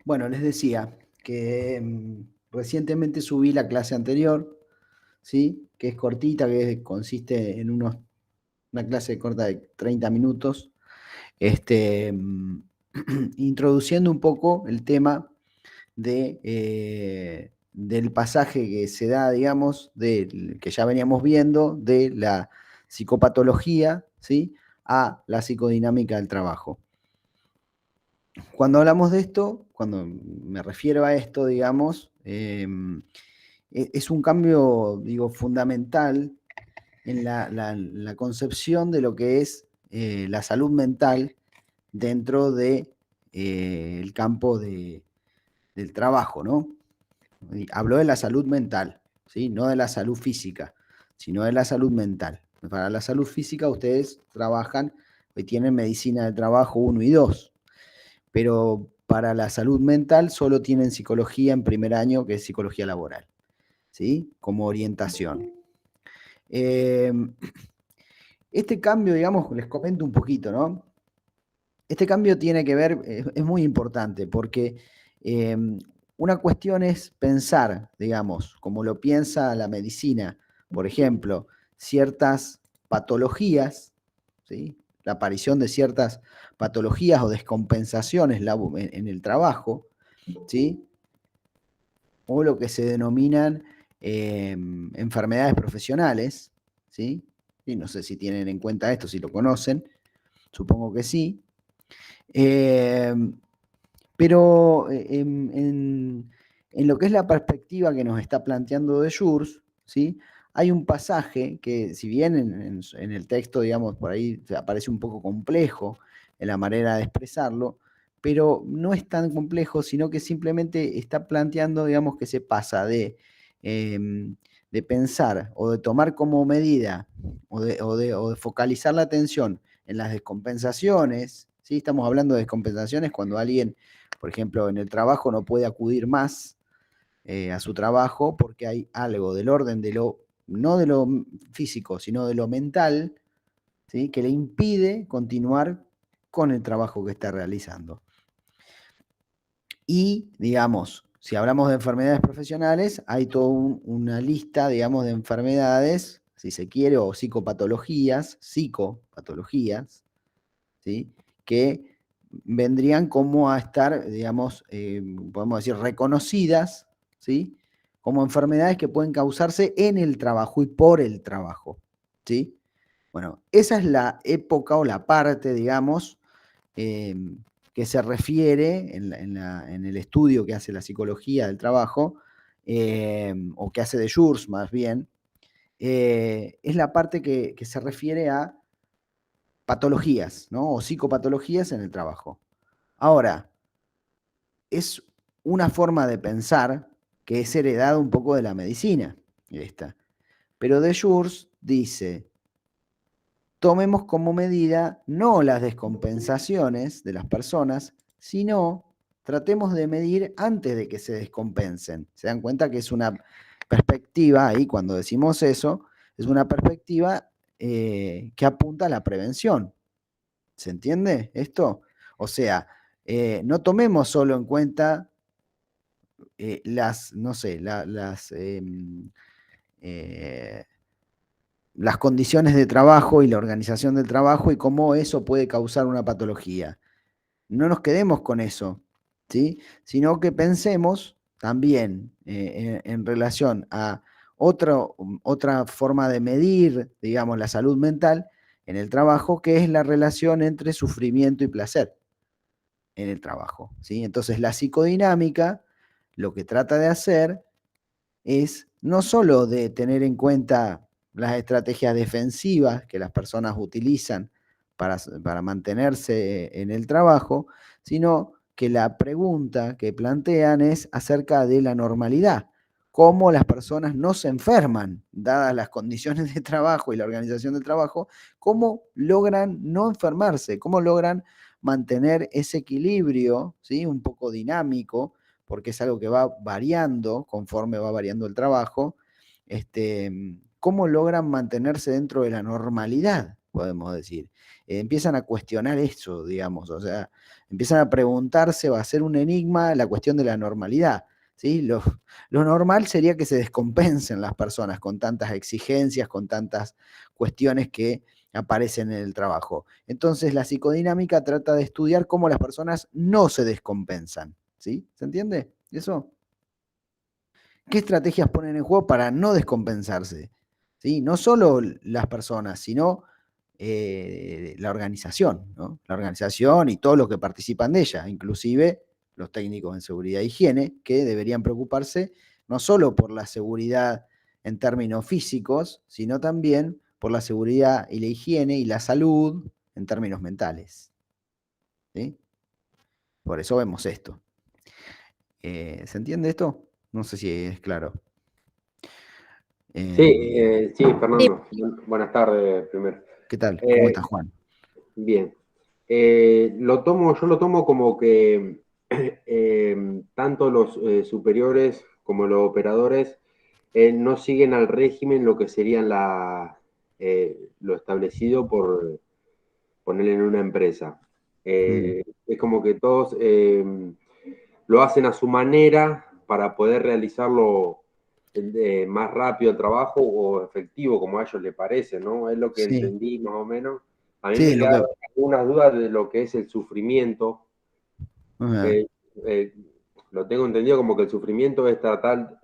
Bueno, les decía que recientemente subí la clase anterior, ¿sí? Que es cortita, consiste en una clase corta de 30 minutos, este, mm, introduciendo un poco el tema del pasaje que se da, digamos, que ya veníamos viendo, de la psicopatología, ¿sí? A la psicodinámica del trabajo. Cuando hablamos de esto, cuando me refiero a esto, digamos, es un cambio, digo, fundamental en la concepción de lo que es la salud mental dentro de, el campo del trabajo, ¿no? Y hablo de la salud mental, ¿sí? No de la salud física, sino de la salud mental. Para la salud física ustedes trabajan, y tienen medicina del trabajo 1 y 2, pero para la salud mental solo tienen psicología en primer año, que es psicología laboral, ¿sí? Como orientación. Eh, este cambio, digamos, les comento un poquito, ¿no? Este cambio tiene que ver, es muy importante, porque eh, una cuestión es pensar, digamos, como lo piensa la medicina, por ejemplo, ciertas patologías, ¿sí? La aparición de ciertas patologías o descompensaciones en el trabajo, ¿sí? O lo que se denominan enfermedades profesionales, ¿sí? Y no sé si tienen en cuenta esto, si lo conocen, supongo que sí. Eh, pero en lo que es la perspectiva que nos está planteando de Jurs, ¿sí? Hay un pasaje que, si bien en el texto, digamos, por ahí aparece un poco complejo en la manera de expresarlo, pero no es tan complejo, sino que simplemente está planteando, digamos, que se pasa de pensar o de tomar como medida o de focalizar la atención en las descompensaciones, ¿sí? Estamos hablando de descompensaciones cuando alguien, por ejemplo, en el trabajo no puede acudir más a su trabajo porque hay algo del orden no de lo físico, sino de lo mental, ¿sí? Que le impide continuar con el trabajo que está realizando. Y, digamos, si hablamos de enfermedades profesionales, hay toda una lista, digamos, de enfermedades, si se quiere, o psicopatologías, ¿sí? Que vendrían como a estar, digamos, podemos decir, reconocidas, ¿sí? Como enfermedades que pueden causarse en el trabajo y por el trabajo, ¿sí? Bueno, esa es la época o la parte, digamos, eh, que se refiere en el estudio que hace la psicología del trabajo, o que hace de Jurs más bien, es la parte que se refiere a patologías, ¿no? O psicopatologías en el trabajo. Ahora, es una forma de pensar que es heredada un poco de la medicina, esta. Pero de Jurs dice, tomemos como medida no las descompensaciones de las personas, sino tratemos de medir antes de que se descompensen. Se dan cuenta que es una perspectiva, ahí cuando decimos eso, es una perspectiva que apunta a la prevención. ¿Se entiende esto? O sea, no tomemos solo en cuenta no sé, eh, las condiciones de trabajo y la organización del trabajo y cómo eso puede causar una patología. No nos quedemos con eso, ¿sí? Sino que pensemos también en relación a otra forma de medir, digamos, la salud mental en el trabajo, que es la relación entre sufrimiento y placer en el trabajo, ¿sí? Entonces la psicodinámica lo que trata de hacer es no solo de tener en cuenta las estrategias defensivas que las personas utilizan para mantenerse en el trabajo, sino que la pregunta que plantean es acerca de la normalidad, cómo las personas no se enferman, dadas las condiciones de trabajo y la organización del trabajo, cómo logran no enfermarse, cómo logran mantener ese equilibrio, ¿sí? Un poco dinámico, porque es algo que va variando conforme va variando el trabajo, cómo logran mantenerse dentro de la normalidad, podemos decir. Empiezan a cuestionar eso, digamos, o sea, empiezan a preguntarse, va a ser un enigma la cuestión de la normalidad, ¿sí? Lo normal sería que se descompensen las personas con tantas exigencias, con tantas cuestiones que aparecen en el trabajo. Entonces, la psicodinámica trata de estudiar cómo las personas no se descompensan, ¿sí? ¿Se entiende eso? ¿Qué estrategias ponen en juego para no descompensarse? ¿Sí? No solo las personas, sino la organización, ¿no? La organización y todos los que participan de ella, inclusive los técnicos en seguridad e higiene, que deberían preocuparse no solo por la seguridad en términos físicos, sino también por la seguridad y la higiene y la salud en términos mentales, ¿sí? Por eso vemos esto. ¿Se entiende esto? No sé si es claro. Sí, Fernando. Buenas tardes, primero. ¿Qué tal? ¿Cómo Eh, estás, Juan? Bien. Yo lo tomo como que tanto los superiores como los operadores no siguen al régimen lo que serían lo establecido por ponerle en una empresa. Mm, Es como que todos lo hacen a su manera para poder realizarlo más rápido el trabajo o efectivo, como a ellos les parece, ¿no? Es lo que sí, entendí más o menos. A mí sí, me lo quedan que... algunas dudas de lo que es el sufrimiento. Ajá. Eh, eh, lo tengo entendido como que el sufrimiento es tratar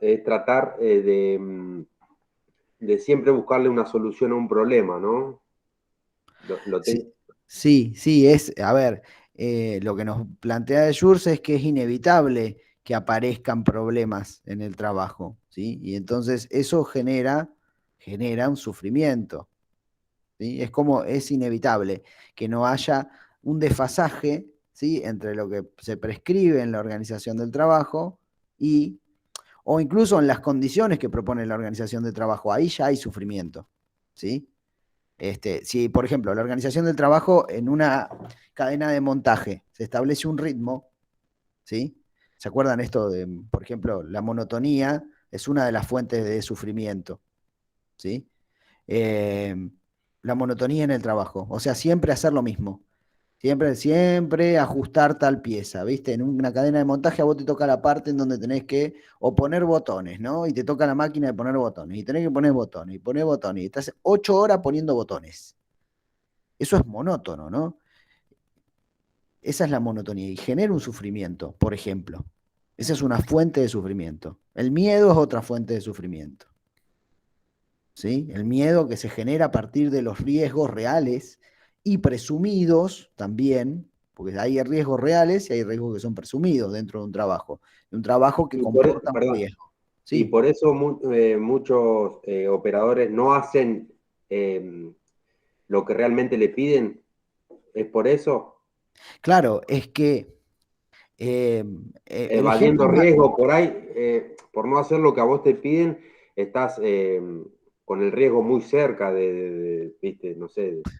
de siempre buscarle una solución a un problema, ¿no? Lo tengo. Sí, sí, sí, a ver, lo que nos plantea de Schurz es que es inevitable que aparezcan problemas en el trabajo, ¿sí? Y entonces eso genera un sufrimiento, ¿sí? Es inevitable que no haya un desfasaje, ¿sí? Entre lo que se prescribe en la organización del trabajo y, o incluso en las condiciones que propone la organización del trabajo, ahí ya hay sufrimiento, ¿sí? Si, por ejemplo, la organización del trabajo en una cadena de montaje se establece un ritmo, ¿sí? ¿Se acuerdan esto de, por ejemplo, la monotonía es una de las fuentes de sufrimiento, ¿sí? Eh, la monotonía en el trabajo, o sea, siempre hacer lo mismo. Siempre ajustar tal pieza, ¿viste? En una cadena de montaje a vos te toca la parte en donde tenés que o poner botones, ¿no? Y te toca la máquina de poner botones, y tenés que poner botones, y poner botones, y estás 8 horas poniendo botones. Eso es monótono, ¿no? Esa es la monotonía y genera un sufrimiento, por ejemplo. Esa es una fuente de sufrimiento. El miedo es otra fuente de sufrimiento, ¿sí? El miedo que se genera a partir de los riesgos reales y presumidos también, porque hay riesgos reales y hay riesgos que son presumidos dentro de un trabajo que Y comporta un perdón, riesgo, y ¿sí? por eso muchos operadores no hacen eh, lo que realmente le piden. ¿Es por eso? Claro, es que eh, el ejemplo Evadiendo más... riesgo por ahí, por no hacer lo que a vos te piden, estás con el riesgo muy cerca ¿viste? No sé, con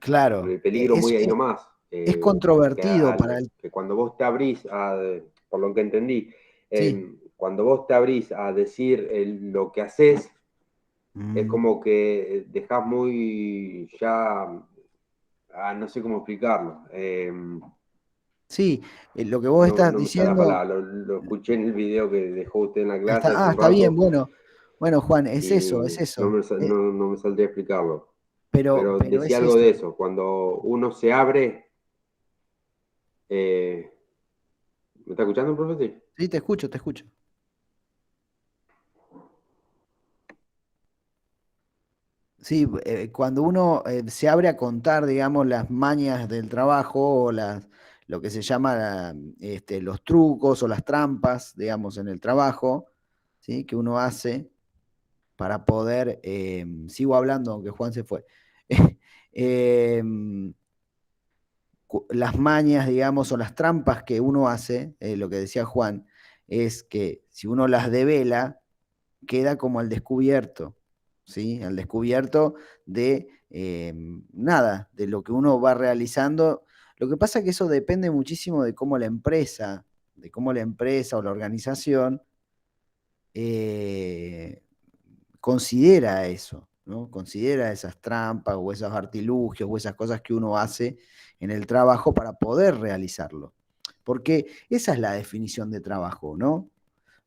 Claro, el peligro muy ahí nomás. es controvertido para el... Que cuando vos te abrís por lo que entendí, Sí. cuando vos te abrís a decir lo que haces, es Mm. como que dejás muy ya, no sé cómo explicarlo. Sí, lo que vos No, estás no me sale la diciendo palabra, lo escuché en el video que dejó usted en la clase hace un está bien, rato bueno, bueno, Juan, es eso, y es eso. no me saldría a explicarlo. Pero Pero decía es algo de eso. eso, cuando uno se abre, eh, ¿me está escuchando, profe? Sí. Sí, te escucho, te escucho. Sí, cuando uno se abre a contar, digamos, las mañas del trabajo o lo que se llama los trucos o las trampas, digamos, en el trabajo, ¿sí? Que uno hace para poder, sigo hablando aunque Juan se fue, em, las mañas, digamos, o las trampas que uno hace, lo que decía Juan, es que si uno las devela, queda como al descubierto, ¿sí? Al descubierto de nada, de lo que uno va realizando. Lo que pasa es que eso depende muchísimo de cómo la empresa o la organización eh, considera eso. ¿no? Considera esas trampas o esos artilugios o esas cosas que uno hace en el trabajo para poder realizarlo. Porque esa es la definición de trabajo, ¿no?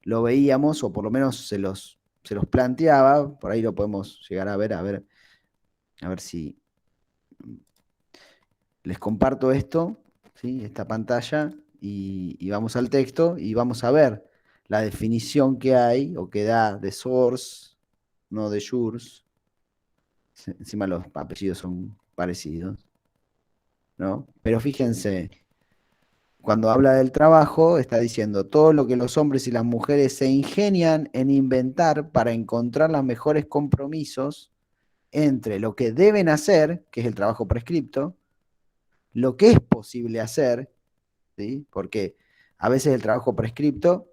Lo veíamos, o por lo menos se los planteaba, por ahí lo podemos llegar a ver si les comparto esto, ¿sí? Esta pantalla, y vamos al texto y vamos a ver la definición que hay o que da de source, no de yours. Encima los apellidos son parecidos, ¿no? Pero fíjense, cuando habla del trabajo, está diciendo todo lo que los hombres y las mujeres se ingenian en inventar para encontrar los mejores compromisos entre lo que deben hacer, que es el trabajo prescripto, lo que es posible hacer, ¿sí? Porque a veces el trabajo prescripto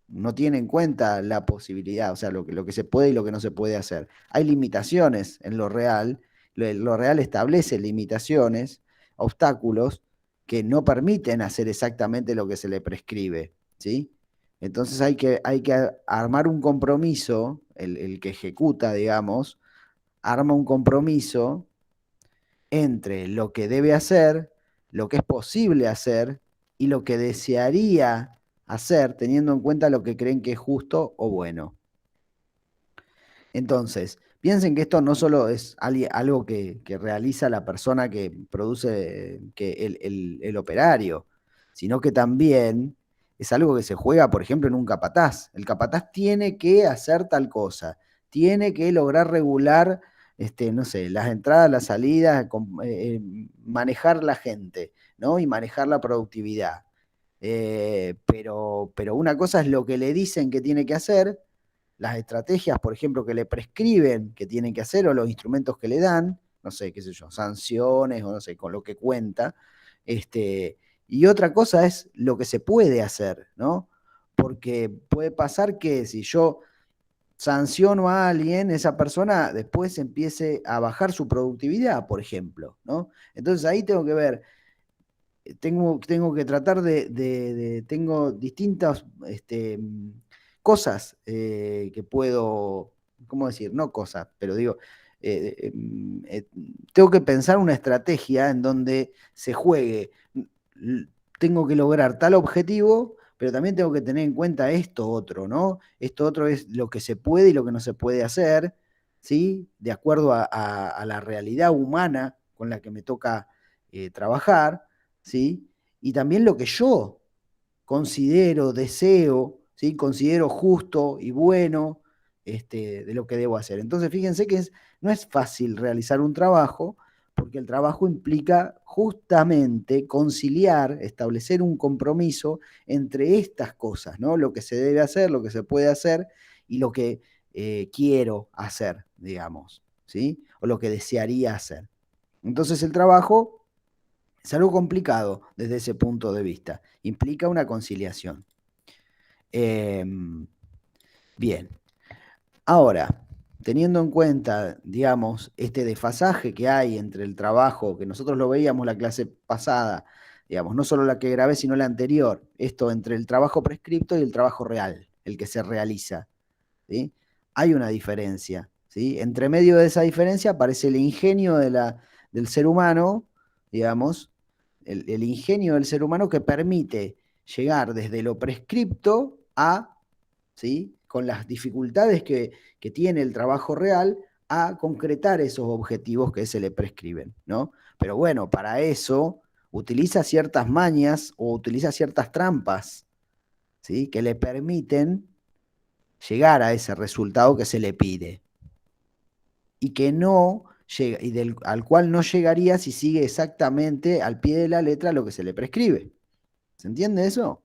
no tiene en cuenta la posibilidad, o sea, lo que se puede y lo que no se puede hacer. Hay limitaciones en lo real, lo real establece limitaciones, obstáculos que no permiten hacer exactamente lo que se le prescribe, ¿sí? Entonces hay que armar un compromiso, el que ejecuta, digamos, arma un compromiso entre lo que debe hacer, lo que es posible hacer y lo que desearía hacer, teniendo en cuenta lo que creen que es justo o bueno. Entonces, piensen que esto no solo es algo que realiza la persona que produce el operario, sino que también es algo que se juega, por ejemplo, en un capataz. El capataz tiene que hacer tal cosa, tiene que lograr regular, no sé, las entradas, las salidas, manejar la gente, ¿no? Y manejar la productividad. Pero una cosa es lo que le dicen que tiene que hacer, las estrategias, por ejemplo, que le prescriben que tienen que hacer o los instrumentos que le dan, no sé, qué sé yo, sanciones o no sé, con lo que cuenta. Y otra cosa es lo que se puede hacer, ¿no? Porque puede pasar que si yo sanciono a alguien, esa persona después empiece a bajar su productividad, por ejemplo, ¿no? Entonces ahí tengo que ver, tengo que tratar tengo distintas cosas que puedo, ¿cómo decir? No cosas, pero digo, tengo que pensar una estrategia en donde se juegue, tengo que lograr tal objetivo, pero también tengo que tener en cuenta esto otro, ¿no? Esto otro es lo que se puede y lo que no se puede hacer, ¿sí? De acuerdo a la realidad humana con la que me toca trabajar, ¿sí? Y también lo que yo considero, deseo, ¿sí? Considero justo y bueno de lo que debo hacer. Entonces, fíjense que no es fácil realizar un trabajo, porque el trabajo implica justamente conciliar, establecer un compromiso entre estas cosas, ¿no? Lo que se debe hacer, lo que se puede hacer y lo que quiero hacer, digamos, ¿sí? O lo que desearía hacer. Entonces el trabajo es algo complicado desde ese punto de vista. Implica una conciliación. Eh, bien. Ahora, teniendo en cuenta, digamos, este desfasaje que hay entre el trabajo, que nosotros lo veíamos la clase pasada, digamos, no solo la que grabé, sino la anterior, esto entre el trabajo prescripto y el trabajo real, el que se realiza, ¿sí? Hay una diferencia, ¿sí? Entre medio de esa diferencia aparece el ingenio del ser humano, digamos, el ingenio del ser humano que permite llegar desde lo prescripto a, ¿sí? Con las dificultades que tiene el trabajo real, a concretar esos objetivos que se le prescriben, ¿no? Pero bueno, para eso utiliza ciertas mañas o utiliza ciertas trampas, ¿sí? Que le permiten llegar a ese resultado que se le pide y que no llega, al cual no llegaría si sigue exactamente al pie de la letra lo que se le prescribe. ¿Se entiende eso?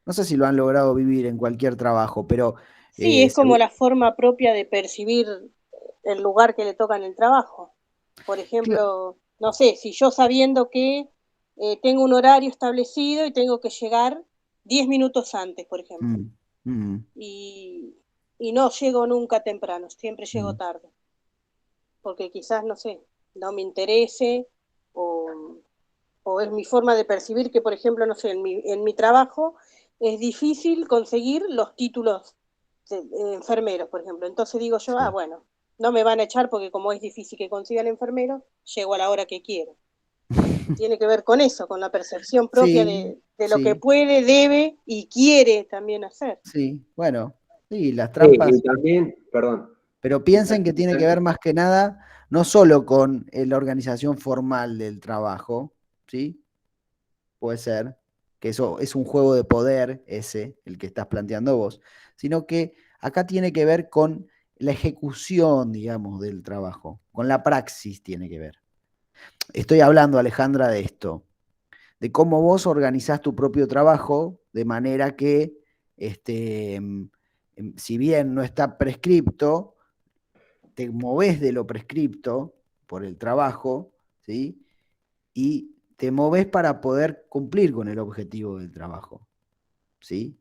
No sé si lo han logrado vivir en cualquier trabajo, pero Sí, es como seguro. la forma propia de percibir el lugar que le toca en el trabajo. Por ejemplo, no sé, si yo sabiendo que tengo un horario establecido y tengo que llegar 10 minutos antes, por ejemplo, Mm, mm, y, y no llego nunca temprano, siempre llego mm, tarde, porque quizás, no sé, no me interese o, o es mi forma de percibir que, por ejemplo, no sé, en mi trabajo es difícil conseguir los títulos enfermeros, por ejemplo. Entonces digo yo, Sí. bueno, no me van a echar porque como es difícil que consigan enfermeros, llego a la hora que quiero. Tiene que ver con eso, con la percepción propia Sí, de lo que sí, puede, debe y quiere también hacer. sí. Bueno, sí, las Sí, y trampas, también, perdón, pero y piensen que tiene que ver también, más que nada, no solo con la organización formal del trabajo, ¿sí? Puede ser, que eso es un juego de poder ese, el que estás planteando vos, sino que acá tiene que ver con la ejecución, digamos, del trabajo, con la praxis tiene que ver. Estoy hablando, Alejandra, de esto, de cómo vos organizás tu propio trabajo de manera que, si bien no está prescripto, te movés de lo prescripto por el trabajo, ¿sí? Y te movés para poder cumplir con el objetivo del trabajo, ¿sí?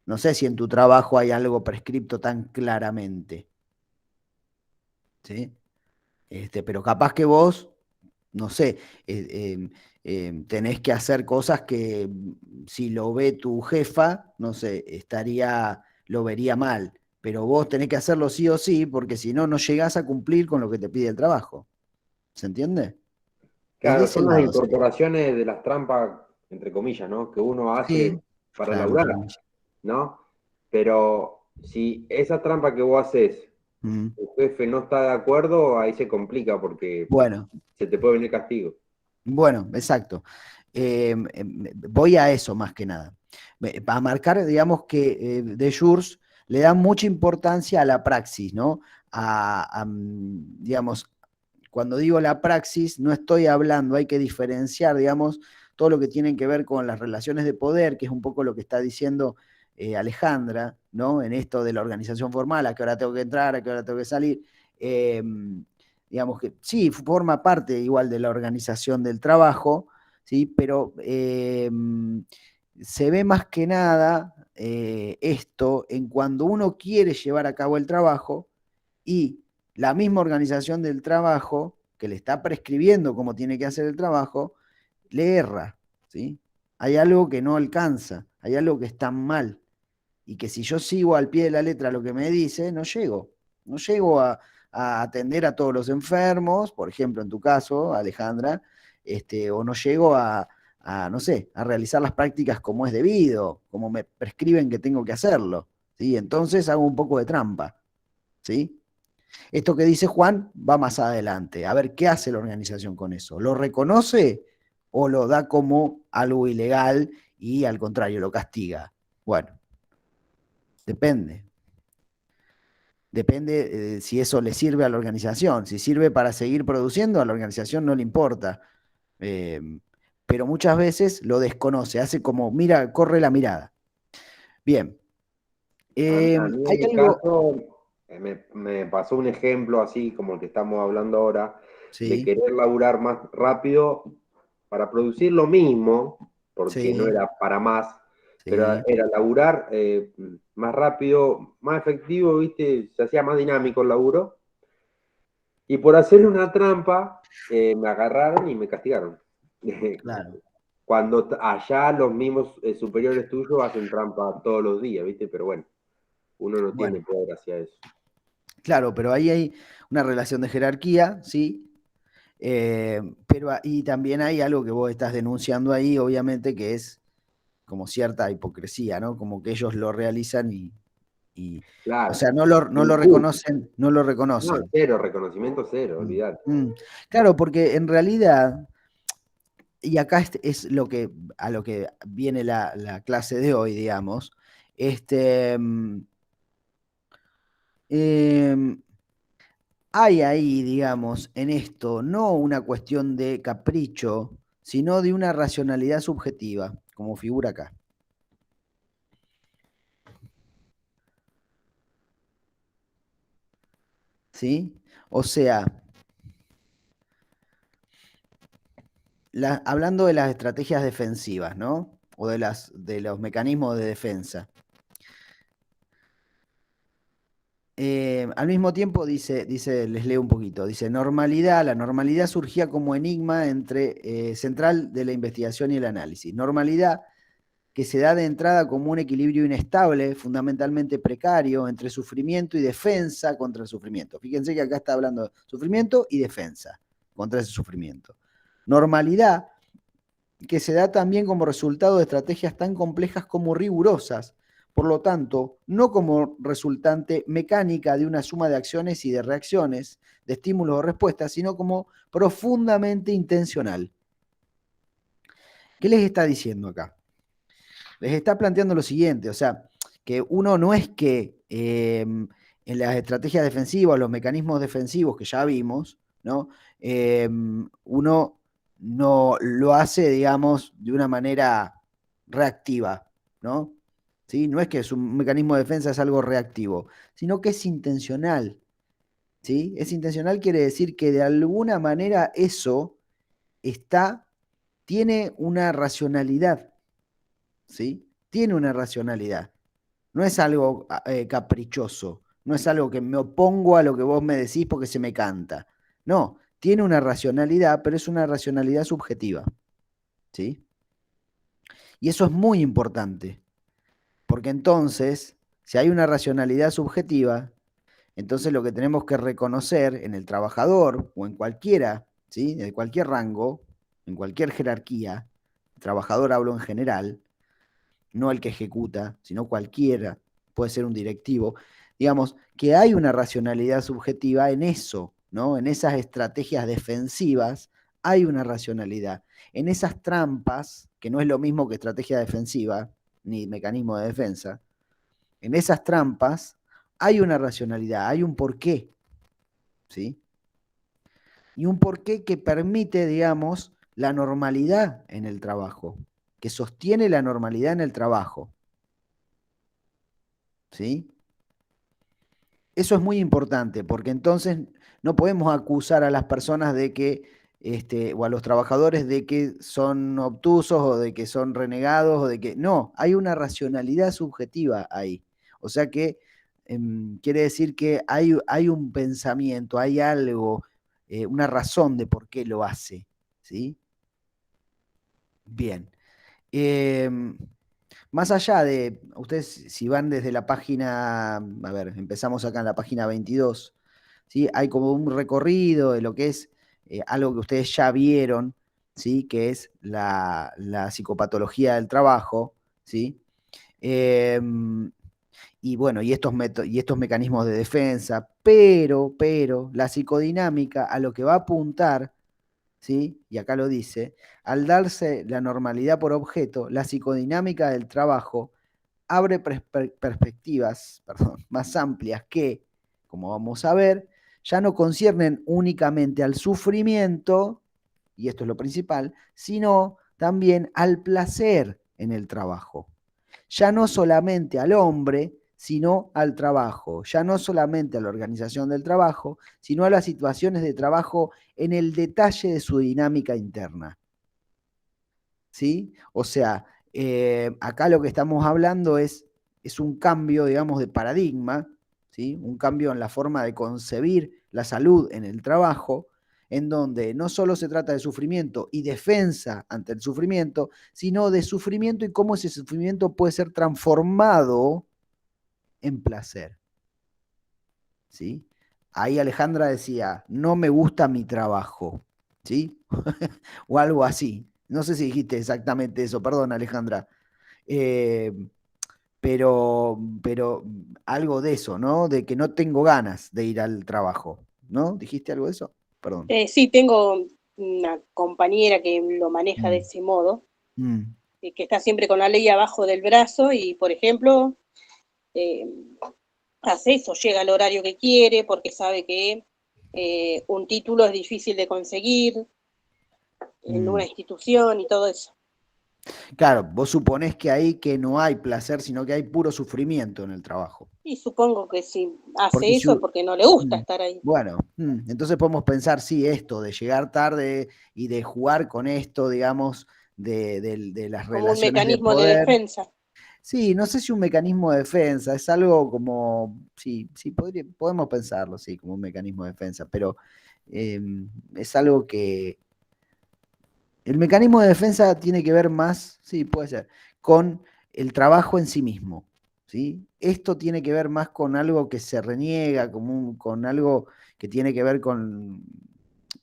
No sé si en tu trabajo hay algo prescripto tan claramente, ¿sí? Pero capaz que vos, no sé, tenés que hacer cosas que si lo ve tu jefa, no sé, lo vería mal, pero vos tenés que hacerlo sí o sí, porque si no, no llegás a cumplir con lo que te pide el trabajo. ¿Se entiende? Desde claro, ese son las lado sería. incorporaciones de las trampas, entre comillas, ¿no? Que uno hace Sí, para claro, entre laburar, comillas. ¿no? Pero si esa trampa que vos haces, Mm. tu jefe no está de acuerdo, ahí se complica porque Bueno, se te puede venir castigo. bueno, exacto. Voy a eso más que nada. A marcar, digamos que de Jurs le da mucha importancia a la praxis, ¿no? Digamos, cuando digo la praxis, no estoy hablando, hay que diferenciar, digamos, todo lo que tiene que ver con las relaciones de poder, que es un poco lo que está diciendo Alejandra, ¿no? En esto de la organización formal, a qué hora tengo que entrar, a qué hora tengo que salir. Eh, digamos que sí, forma parte igual de la organización del trabajo, ¿sí? Pero se ve más que nada esto en cuando uno quiere llevar a cabo el trabajo y la misma organización del trabajo, que le está prescribiendo cómo tiene que hacer el trabajo, le erra, ¿sí? Hay algo que no alcanza, hay algo que está mal, y que si yo sigo al pie de la letra lo que me dice, no llego a atender a todos los enfermos, por ejemplo, en tu caso, Alejandra, o no llego no sé, a realizar las prácticas como es debido, como me prescriben que tengo que hacerlo, ¿sí? Entonces hago un poco de trampa, ¿sí? Esto que dice Juan va más adelante. A ver qué hace la organización con eso. ¿Lo reconoce o lo da como algo ilegal y al contrario lo castiga? Bueno, depende. Depende si eso le sirve a la organización. Si sirve para seguir produciendo, a la organización no le importa. Eh, pero muchas veces lo desconoce, hace como, mira, corre la mirada. Bien. A mí Hay en mi algo. caso me pasó un ejemplo así como el que estamos hablando ahora, de Sí, querer laburar más rápido para producir lo mismo, porque no sí, era para más, pero sí, era laburar más rápido, más efectivo, ¿viste? Se hacía más dinámico el laburo. Y por hacerle una trampa, me agarraron y me castigaron. claro. Cuando allá los mismos superiores tuyos hacen trampa todos los días, ¿viste? Pero bueno, uno no tiene Bueno, poder hacia eso. claro, pero ahí hay una relación de jerarquía, ¿sí? Pero y también hay algo que vos estás denunciando ahí, obviamente, que es como cierta hipocresía, ¿no? Como que ellos lo realizan o Claro. sea, no lo Injusto. reconocen, no lo No, reconocen. cero, reconocimiento cero, Mm, olvidate. Claro, porque en realidad, y acá es a lo que viene la clase de hoy, digamos, este, mm, em, hay ahí, digamos, en esto, no una cuestión de capricho, sino de una racionalidad subjetiva, como figura acá. ¿Sí? O sea, hablando de las estrategias defensivas, ¿no? O de los mecanismos de defensa. Al mismo tiempo les leo un poquito, dice, la normalidad surgía como enigma central de la investigación y el análisis. Normalidad que se da de entrada como un equilibrio inestable, fundamentalmente precario, entre sufrimiento y defensa contra el sufrimiento. Fíjense que acá está hablando de sufrimiento y defensa contra ese sufrimiento. Normalidad, que se da también como resultado de estrategias tan complejas como rigurosas, por lo tanto, no como resultante mecánica de una suma de acciones y de reacciones, de estímulos o respuestas, sino como profundamente intencional. ¿Qué les está diciendo acá? Les está planteando lo siguiente, o sea, que uno no es que en las estrategias defensivas, los mecanismos defensivos que ya vimos, ¿no? Uno no lo hace, digamos, de una manera reactiva, ¿no? ¿Sí? No es que un mecanismo de defensa es algo reactivo, sino que es intencional, ¿sí? Es intencional quiere decir que de alguna manera eso tiene una racionalidad, ¿sí? Tiene una racionalidad. No es algo caprichoso, no es algo que me opongo a lo que vos me decís porque se me canta. No, tiene una racionalidad, pero es una racionalidad subjetiva, ¿sí? Y eso es muy importante, porque entonces, si hay una racionalidad subjetiva, entonces lo que tenemos que reconocer en el trabajador o en cualquiera, ¿sí? En cualquier rango, en cualquier jerarquía, trabajador hablo en general, no el que ejecuta, sino cualquiera, puede ser un directivo, digamos, que hay una racionalidad subjetiva en eso, ¿no? En esas estrategias defensivas hay una racionalidad. En esas trampas, que no es lo mismo que estrategia defensiva, ni mecanismo de defensa, en esas trampas hay una racionalidad, hay un porqué, ¿sí? Y un porqué que permite, digamos, la normalidad en el trabajo, que sostiene la normalidad en el trabajo, ¿sí? Eso es muy importante, porque entonces no podemos acusar a las personas de que, o a los trabajadores de que son obtusos o de que son renegados o de que... No, hay una racionalidad subjetiva ahí. O sea que quiere decir que hay un pensamiento, hay algo, una razón de por qué lo hace, ¿sí? Bien. Más allá de, ustedes si van desde la página, a ver, empezamos acá en la página 22, ¿sí? Hay como un recorrido de lo que es algo que ustedes ya vieron, ¿sí? Que es la psicopatología del trabajo, ¿sí? Y bueno, y estos mecanismos de defensa, pero la psicodinámica a lo que va a apuntar, ¿sí? Y acá lo dice, al darse la normalidad por objeto, la psicodinámica del trabajo abre perspectivas, perdón, más amplias que, como vamos a ver, ya no conciernen únicamente al sufrimiento, y esto es lo principal, sino también al placer en el trabajo. Ya no solamente al hombre, sino al trabajo, ya no solamente a la organización del trabajo, sino a las situaciones de trabajo en el detalle de su dinámica interna. ¿Sí? O sea, acá lo que estamos hablando es un cambio, digamos, de paradigma, ¿sí? Un cambio en la forma de concebir la salud en el trabajo, en donde no solo se trata de sufrimiento y defensa ante el sufrimiento, sino de sufrimiento y cómo ese sufrimiento puede ser transformado en placer, ¿sí? Ahí Alejandra decía, no me gusta mi trabajo, ¿sí? O algo así. No sé si dijiste exactamente eso, perdón Alejandra. Eh, pero algo de eso, ¿no? De que no tengo ganas de ir al trabajo, ¿no? ¿Dijiste algo de eso? Perdón. Sí, tengo una compañera que lo maneja de Mm, ese modo, mm, que está siempre con la ley abajo del brazo y, por ejemplo, eh, hace eso, llega al horario que quiere porque sabe que un título es difícil de conseguir en una mm. institución y todo eso. Claro, vos suponés que ahí que no hay placer, sino que hay puro sufrimiento en el trabajo. Y supongo que si hace Porque si, eso es porque no le gusta mm, estar ahí. bueno, entonces podemos pensar, sí, esto de llegar tarde y de jugar con esto, digamos, de las Como un relaciones de mecanismo de poder. defensa. Sí, no sé si un mecanismo de defensa, es algo como, sí, podemos pensarlo, sí, como un mecanismo de defensa, pero es algo El mecanismo de defensa tiene que ver más, sí, puede ser, con el trabajo en sí mismo, ¿sí? Esto tiene que ver más con algo que se reniega, con algo que tiene que ver con,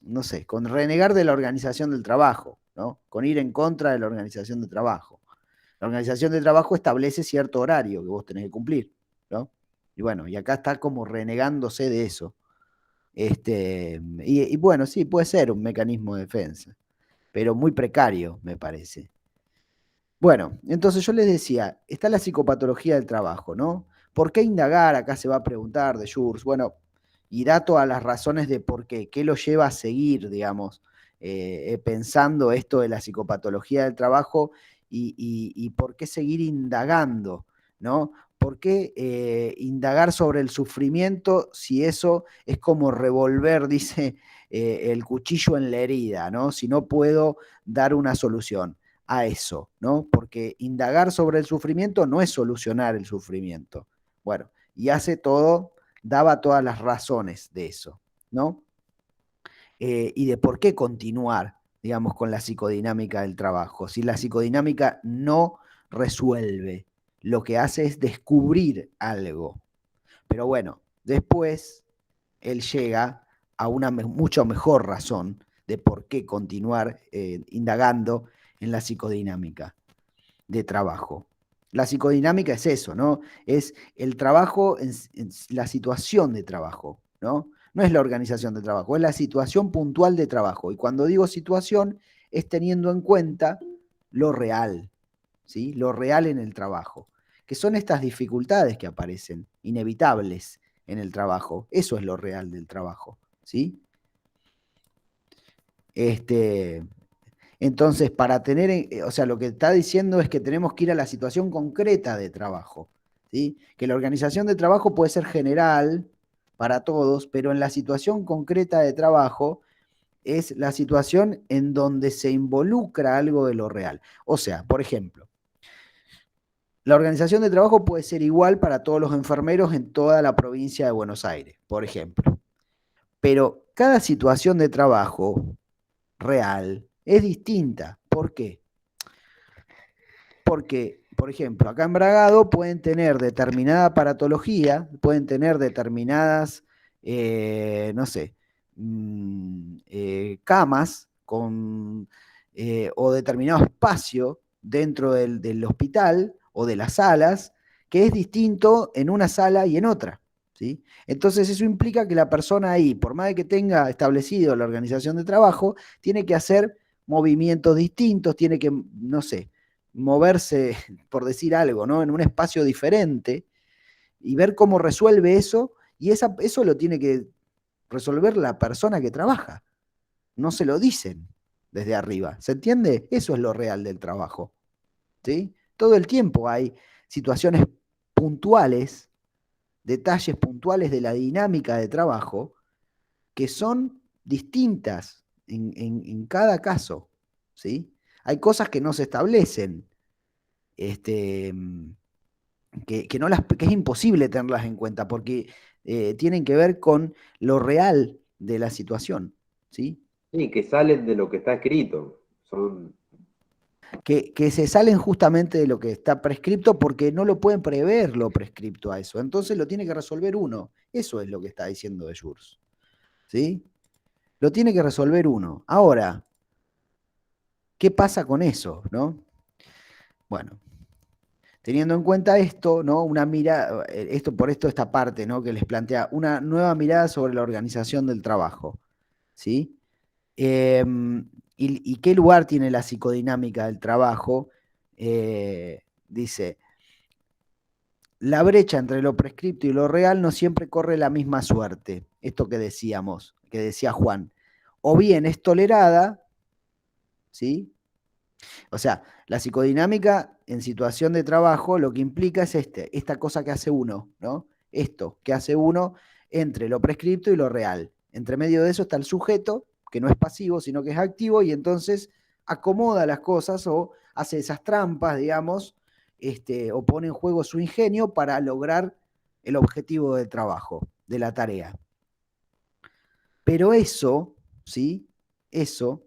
no sé, con renegar de la organización del trabajo, ¿no? Con ir en contra de la organización de trabajo. La organización de trabajo establece cierto horario que vos tenés que cumplir, ¿no? Y bueno, y acá está como renegándose de eso. Y bueno, sí, puede ser un mecanismo de defensa, pero muy precario, me parece. Bueno, entonces yo les decía, está la psicopatología del trabajo, ¿no? ¿Por qué indagar? Acá se va a preguntar de Jurs. Bueno, y da todas las razones de por qué lo lleva a seguir, digamos, pensando esto de la psicopatología del trabajo y por qué seguir indagando, ¿no? ¿Por qué indagar sobre el sufrimiento si eso es como revolver, dice, el cuchillo en la herida, ¿no? Si no puedo dar una solución a eso, ¿no? Porque indagar sobre el sufrimiento no es solucionar el sufrimiento. Bueno, y hace todo, daba todas las razones de eso, ¿no? Y de por qué continuar, digamos, con la psicodinámica del trabajo. Si la psicodinámica no resuelve, lo que hace es descubrir algo. Pero bueno, después él llega a una mucho mejor razón de por qué continuar indagando en la psicodinámica de trabajo. La psicodinámica es eso, ¿no? Es el trabajo, en la situación de trabajo, ¿no? No es la organización de trabajo, es la situación puntual de trabajo. Y cuando digo situación, es teniendo en cuenta lo real, ¿sí? Lo real en el trabajo, que son estas dificultades que aparecen, inevitables en el trabajo. Eso es lo real del trabajo, ¿sí? Entonces, para tener, o sea, lo que está diciendo es que tenemos que ir a la situación concreta de trabajo, ¿sí? Que la organización de trabajo puede ser general para todos, pero en la situación concreta de trabajo es la situación en donde se involucra algo de lo real. O sea, por ejemplo, la organización de trabajo puede ser igual para todos los enfermeros en toda la provincia de Buenos Aires, por ejemplo. Pero cada situación de trabajo real es distinta. ¿Por qué? Porque, por ejemplo, acá en Bragado pueden tener determinada paratología, pueden tener determinadas, no sé, camas o determinado espacio dentro del hospital o de las salas, que es distinto en una sala y en otra. ¿Sí? Entonces eso implica que la persona ahí, por más de que tenga establecido la organización de trabajo, tiene que hacer movimientos distintos, tiene que, no sé, moverse, por decir algo, ¿no? En un espacio diferente y ver cómo resuelve eso, y eso lo tiene que resolver la persona que trabaja. No se lo dicen desde arriba. ¿Se entiende? Eso es lo real del trabajo. ¿Sí? Todo el tiempo hay situaciones puntuales, detalles puntuales de la dinámica de trabajo que son distintas en cada caso. ¿Sí? Hay cosas que no se establecen, este, no que es imposible tenerlas en cuenta porque tienen que ver con lo real de la situación, ¿sí? Sí, que salen de lo que está escrito. Son, Que se salen justamente de lo que está prescripto porque no lo pueden prever lo prescripto a eso. Entonces lo tiene que resolver uno. Eso es lo que está diciendo de Jurs, ¿sí? Lo tiene que resolver uno. Ahora, ¿qué pasa con eso, no? Bueno, teniendo en cuenta esto, ¿no? Una mirada, por esto esta parte, ¿no? Que les plantea una nueva mirada sobre la organización del trabajo, ¿sí? Eh, y qué lugar tiene la psicodinámica del trabajo? Dice, la brecha entre lo prescripto y lo real no siempre corre la misma suerte. Esto que decíamos, que decía Juan. O bien es tolerada, ¿sí? O sea, la psicodinámica en situación de trabajo lo que implica es esta cosa que hace uno, ¿no? Esto que hace uno entre lo prescripto y lo real. Entre medio de eso está el sujeto, que no es pasivo, sino que es activo, y entonces acomoda las cosas o hace esas trampas, digamos, o pone en juego su ingenio para lograr el objetivo del trabajo, de la tarea. Pero eso, ¿sí? Eso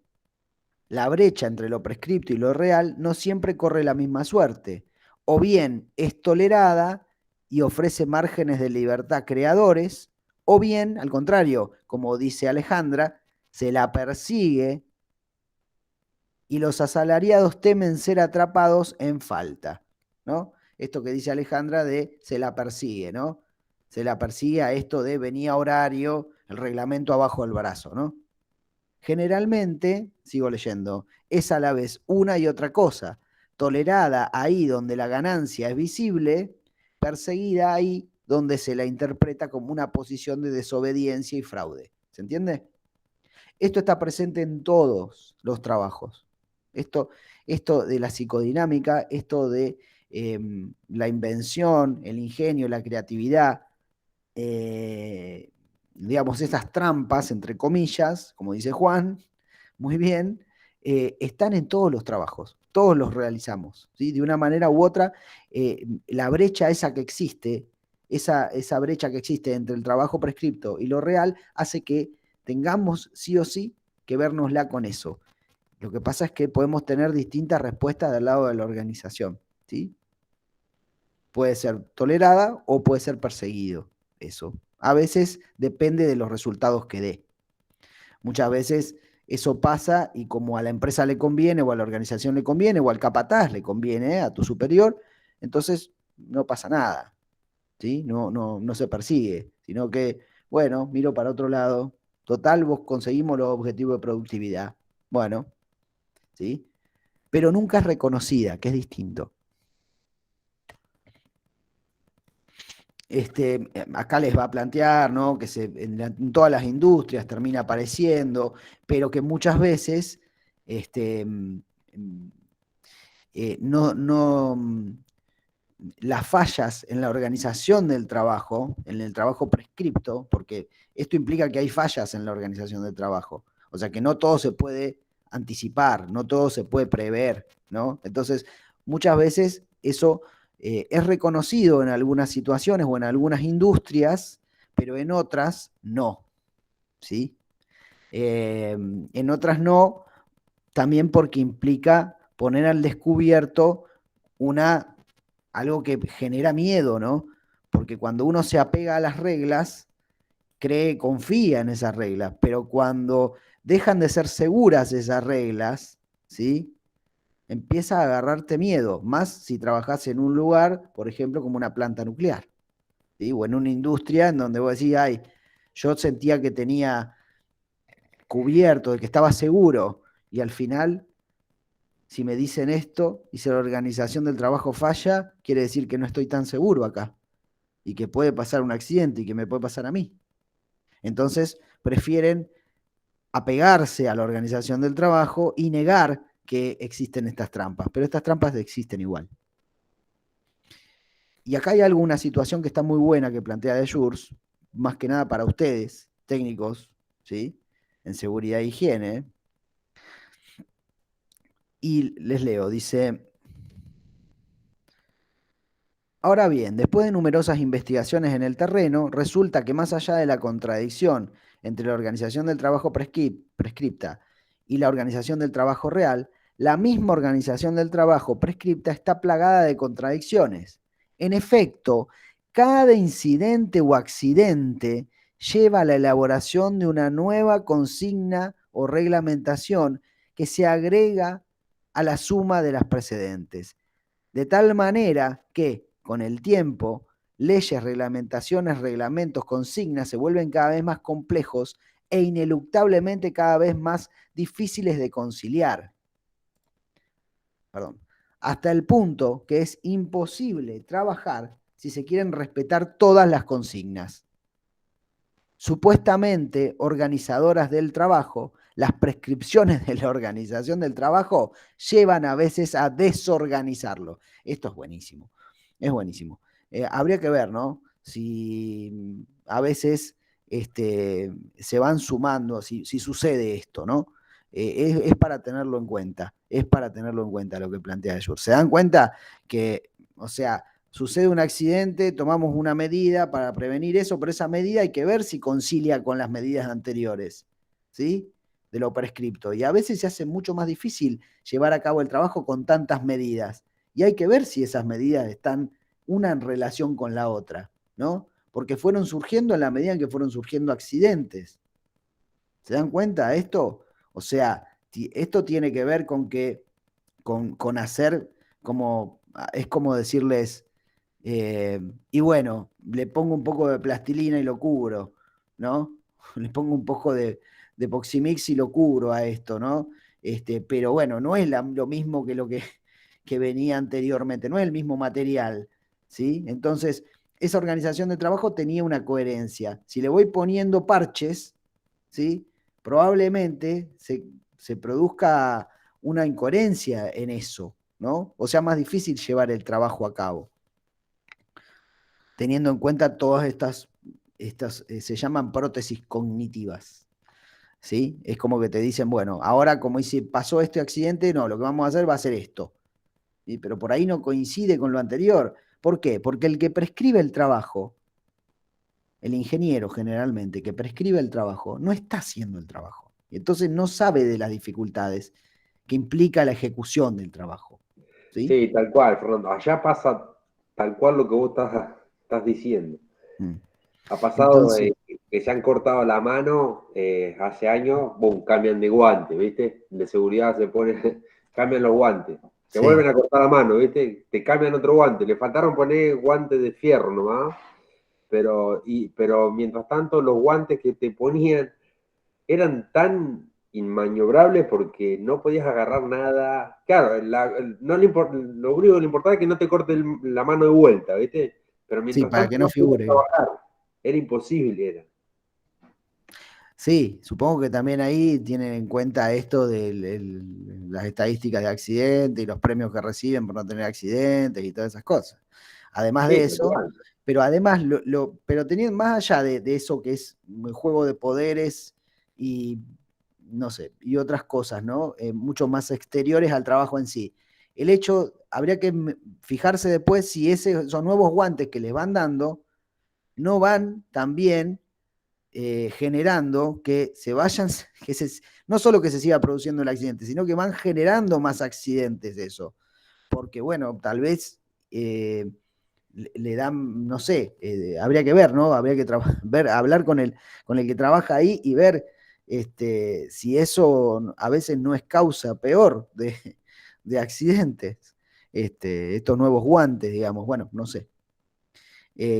La brecha entre lo prescripto y lo real no siempre corre la misma suerte. O bien es tolerada y ofrece márgenes de libertad creadores, o bien, al contrario, como dice Alejandra, se la persigue y los asalariados temen ser atrapados en falta, ¿no? Esto que dice Alejandra de se la persigue, ¿no? Se la persigue a esto de venía horario, el reglamento abajo del brazo, ¿no? Generalmente, sigo leyendo, es a la vez una y otra cosa, tolerada ahí donde la ganancia es visible, perseguida ahí donde se la interpreta como una posición de desobediencia y fraude. ¿Se entiende? Esto está presente en todos los trabajos. Esto de la psicodinámica, esto de la invención, el ingenio, la creatividad, digamos, esas trampas, entre comillas, como dice Juan, muy bien, están en todos los trabajos, todos los realizamos, ¿sí? De una manera u otra, la brecha esa que existe, esa brecha que existe entre el trabajo prescripto y lo real, hace que tengamos sí o sí que vernosla con eso. Lo que pasa es que podemos tener distintas respuestas del lado de la organización, ¿sí? Puede ser tolerada o puede ser perseguido, eso. A veces depende de los resultados que dé. Muchas veces eso pasa y como a la empresa le conviene o a la organización le conviene o al capataz le conviene, a tu superior, entonces no pasa nada, ¿sí? No se persigue, sino que, bueno, miro para otro lado, total, vos conseguimos los objetivos de productividad, bueno, ¿sí? Pero nunca es reconocida, que es distinto. Acá les va a plantear, ¿no? Que en todas las industrias termina apareciendo, pero que muchas veces no, las fallas en la organización del trabajo, en el trabajo prescripto, porque esto implica que hay fallas en la organización del trabajo, o sea que no todo se puede anticipar, no todo se puede prever, ¿no? Entonces, muchas veces eso es reconocido en algunas situaciones o en algunas industrias, pero en otras no, ¿sí? En otras no, también porque implica poner al descubierto algo que genera miedo, ¿no? Porque cuando uno se apega a las reglas, confía en esas reglas, pero cuando dejan de ser seguras esas reglas, ¿sí? Empieza a agarrarte miedo, más si trabajas en un lugar, por ejemplo, como una planta nuclear, ¿sí? O en una industria en donde vos decís, ay, yo sentía que tenía cubierto, de que estaba seguro, y al final, si me dicen esto y si la organización del trabajo falla, quiere decir que no estoy tan seguro acá y que puede pasar un accidente y que me puede pasar a mí. Entonces, prefieren apegarse a la organización del trabajo y negar que existen estas trampas, pero estas trampas existen igual. Y acá hay alguna situación que está muy buena que plantea de Jurs, más que nada para ustedes, técnicos, ¿sí? En seguridad e higiene. Y les leo, dice: ahora bien, después de numerosas investigaciones en el terreno, resulta que más allá de la contradicción entre la organización del trabajo prescripta y la organización del trabajo real, la misma organización del trabajo prescripta está plagada de contradicciones. En efecto, cada incidente o accidente lleva a la elaboración de una nueva consigna o reglamentación que se agrega a la suma de las precedentes. De tal manera que, con el tiempo, leyes, reglamentaciones, reglamentos, consignas se vuelven cada vez más complejos e ineluctablemente cada vez más difíciles de conciliar. Perdón. Hasta el punto que es imposible trabajar si se quieren respetar todas las consignas. Supuestamente organizadoras del trabajo, las prescripciones de la organización del trabajo llevan a veces a desorganizarlo. Esto es buenísimo, es buenísimo. Habría que ver, ¿no? Si a veces se van sumando, si sucede esto, ¿no? Es para tenerlo en cuenta, es para tenerlo en cuenta lo que plantea Ayur. ¿Se dan cuenta que, o sea, sucede un accidente, tomamos una medida para prevenir eso, pero esa medida hay que ver si concilia con las medidas anteriores, ¿sí? de lo prescripto. Y a veces se hace mucho más difícil llevar a cabo el trabajo con tantas medidas. Y hay que ver si esas medidas están una en relación con la otra, ¿no? Porque fueron surgiendo en la medida en que fueron surgiendo accidentes. ¿Se dan cuenta esto? O sea, esto tiene que ver con que, con hacer como, es como decirles, y bueno, le pongo un poco de plastilina y lo cubro, ¿no? Le pongo un poco de Epoximix y lo cubro a esto, ¿no? Pero bueno, no es lo mismo que lo que venía anteriormente, no es el mismo material, ¿sí? Entonces, esa organización de trabajo tenía una coherencia. Si le voy poniendo parches, ¿sí? Probablemente se produzca una incoherencia en eso, ¿no? O sea, más difícil llevar el trabajo a cabo, teniendo en cuenta todas estas se llaman prótesis cognitivas, ¿sí? Es como que te dicen, bueno, ahora como pasó este accidente, no, lo que vamos a hacer va a ser esto, ¿sí? Pero por ahí no coincide con lo anterior. ¿Por qué? Porque el que prescribe el trabajo, el ingeniero generalmente que prescribe el trabajo, no está haciendo el trabajo. Y entonces no sabe de las dificultades que implica la ejecución del trabajo, ¿sí? Sí, tal cual, Fernando. Allá pasa tal cual lo que vos estás diciendo. Mm. Ha pasado Entonces, que se han cortado la mano hace años, boom, cambian de guante, ¿viste? De seguridad se pone, cambian los guantes. Se sí, vuelven a cortar la mano, ¿viste? Te cambian otro guante. Le faltaron poner guantes de fierro nomás. Pero mientras tanto, los guantes que te ponían eran tan inmaniobrables porque no podías agarrar nada. Claro, no lo único que le importaba es que no te corte la mano de vuelta, ¿viste? Pero sí, mientras para tanto que no no podías figure. trabajar. Era imposible, era. Sí, supongo que también ahí tienen en cuenta esto de las estadísticas de accidentes y los premios que reciben por no tener accidentes y todas esas cosas. Además de Sí, tal eso, cual. pero además, pero teniendo más allá de eso que es un juego de poderes y no sé, y otras cosas, ¿no? Mucho más exteriores al trabajo en sí. El hecho, habría que fijarse después si esos nuevos guantes que les van dando no van también generando que se vayan, no solo que se siga produciendo el accidente, sino que van generando más accidentes de eso. Porque, bueno, tal vez le dan, no sé, habría que ver, ¿no? Habría que ver, hablar con el que trabaja ahí y ver si eso a veces no es causa peor de accidentes. Estos nuevos guantes, digamos, bueno, no sé.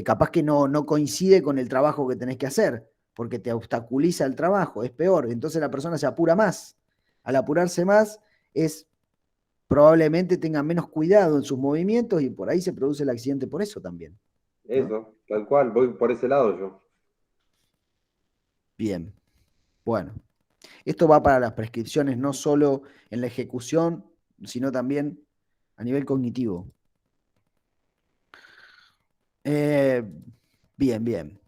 Capaz que no coincide con el trabajo que tenés que hacer, porque te obstaculiza el trabajo, es peor, entonces la persona se apura más. Al apurarse más, probablemente tenga menos cuidado en sus movimientos y por ahí se produce el accidente por eso también, ¿no? Eso, tal cual. Voy por ese lado yo. Bien, bueno, esto va para las prescripciones no solo en la ejecución, sino también a nivel cognitivo. Eh, bien, bien.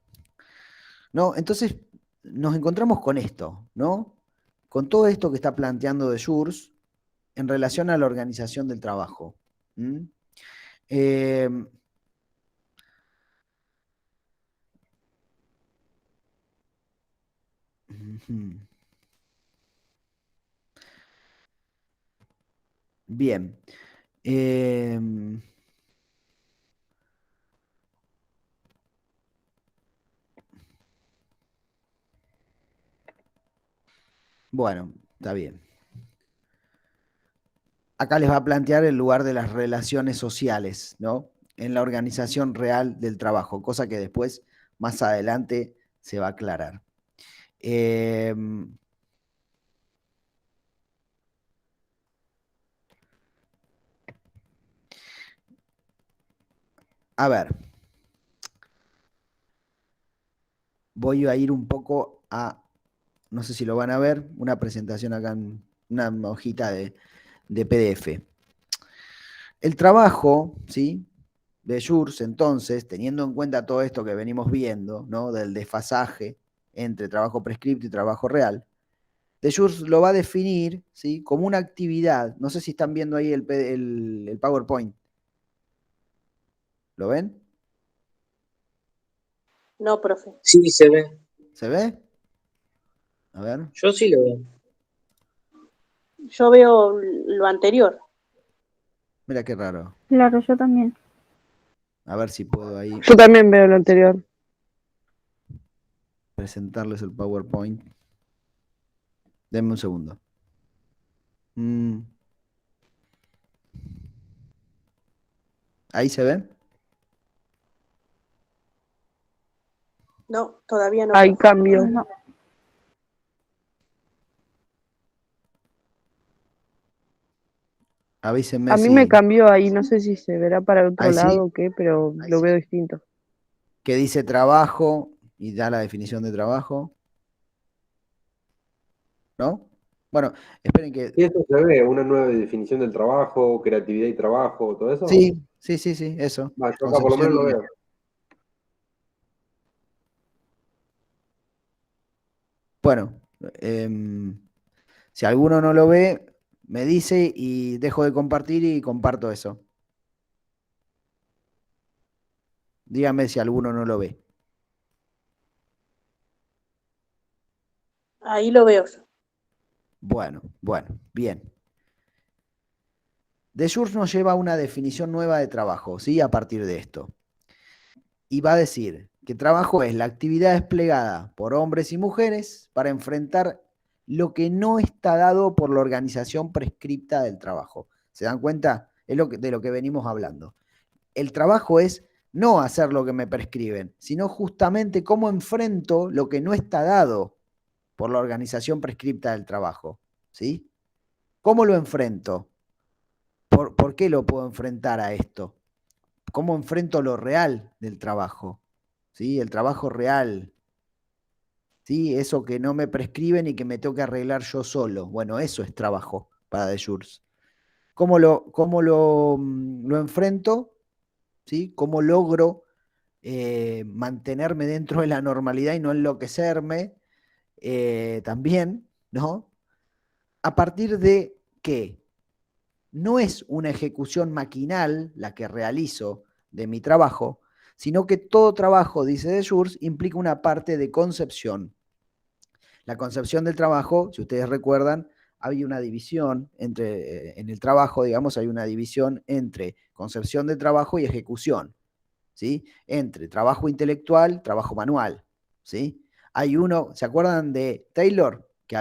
¿No? Entonces nos encontramos con esto, ¿no? Con todo esto que está planteando de Jurs en relación a la organización del trabajo. ¿Mm? Eh, bien. Eh, bueno, está bien. Acá les va a plantear el lugar de las relaciones sociales, ¿no? En la organización real del trabajo, cosa que después, más adelante, se va a aclarar. Eh, a ver, voy a ir un poco a, no sé si lo van a ver, una presentación acá en una hojita de PDF. El trabajo, ¿sí? De Jurs, entonces, teniendo en cuenta todo esto que venimos viendo, ¿no? Del desfasaje entre trabajo prescripto y trabajo real, de Jurs lo va a definir, ¿sí? Como una actividad. No sé si están viendo ahí el PowerPoint. ¿Lo ven? No, profe. Sí, se ve. ¿Se ve? A ver. Yo sí lo veo. Yo veo lo anterior. Mira qué raro. Claro, yo también. A ver si puedo ahí Yo también veo lo anterior. presentarles el PowerPoint. Denme un segundo. ¿Ahí se ve? No, todavía no. Hay cambio. No. Avísenme A mí si... me cambió ahí, no sé si se verá para otro ¿Ahí sí? lado o qué, pero Ahí lo sí. veo distinto. Que dice trabajo y da la definición de trabajo. ¿No? Bueno, esperen que... ¿Y eso se ve? ¿Una nueva definición del trabajo, creatividad y trabajo, todo eso? Sí, eso. Va, yo acá por lo menos lo veo. Bueno, si alguno no lo ve, me dice y dejo de compartir y comparto eso. Dígame si alguno no lo ve. Ahí lo veo yo. Bueno, bien. Deleuze nos lleva a una definición nueva de trabajo, ¿sí? A partir de esto. Y va a decir que trabajo es la actividad desplegada por hombres y mujeres para enfrentar lo que no está dado por la organización prescripta del trabajo. ¿Se dan cuenta? Es de lo que venimos hablando. El trabajo es no hacer lo que me prescriben, sino justamente cómo enfrento lo que no está dado por la organización prescripta del trabajo. ¿Sí? ¿Cómo lo enfrento? ¿Por qué lo puedo enfrentar a esto? ¿Cómo enfrento lo real del trabajo? ¿Sí? El trabajo real. ¿Sí? Eso que no me prescriben y que me tengo que arreglar yo solo. Bueno, eso es trabajo para Deleuze. ¿Cómo lo enfrento? ¿Sí? ¿Cómo logro mantenerme dentro de la normalidad y no enloquecerme? También, ¿no? A partir de que no es una ejecución maquinal la que realizo de mi trabajo, sino que todo trabajo, dice Deleuze, implica una parte de concepción. La concepción del trabajo, si ustedes recuerdan, había una división en el trabajo, digamos, hay una división entre concepción del trabajo y ejecución, ¿sí? Entre trabajo intelectual, trabajo manual, ¿sí? Hay uno, ¿se acuerdan de Taylor? Que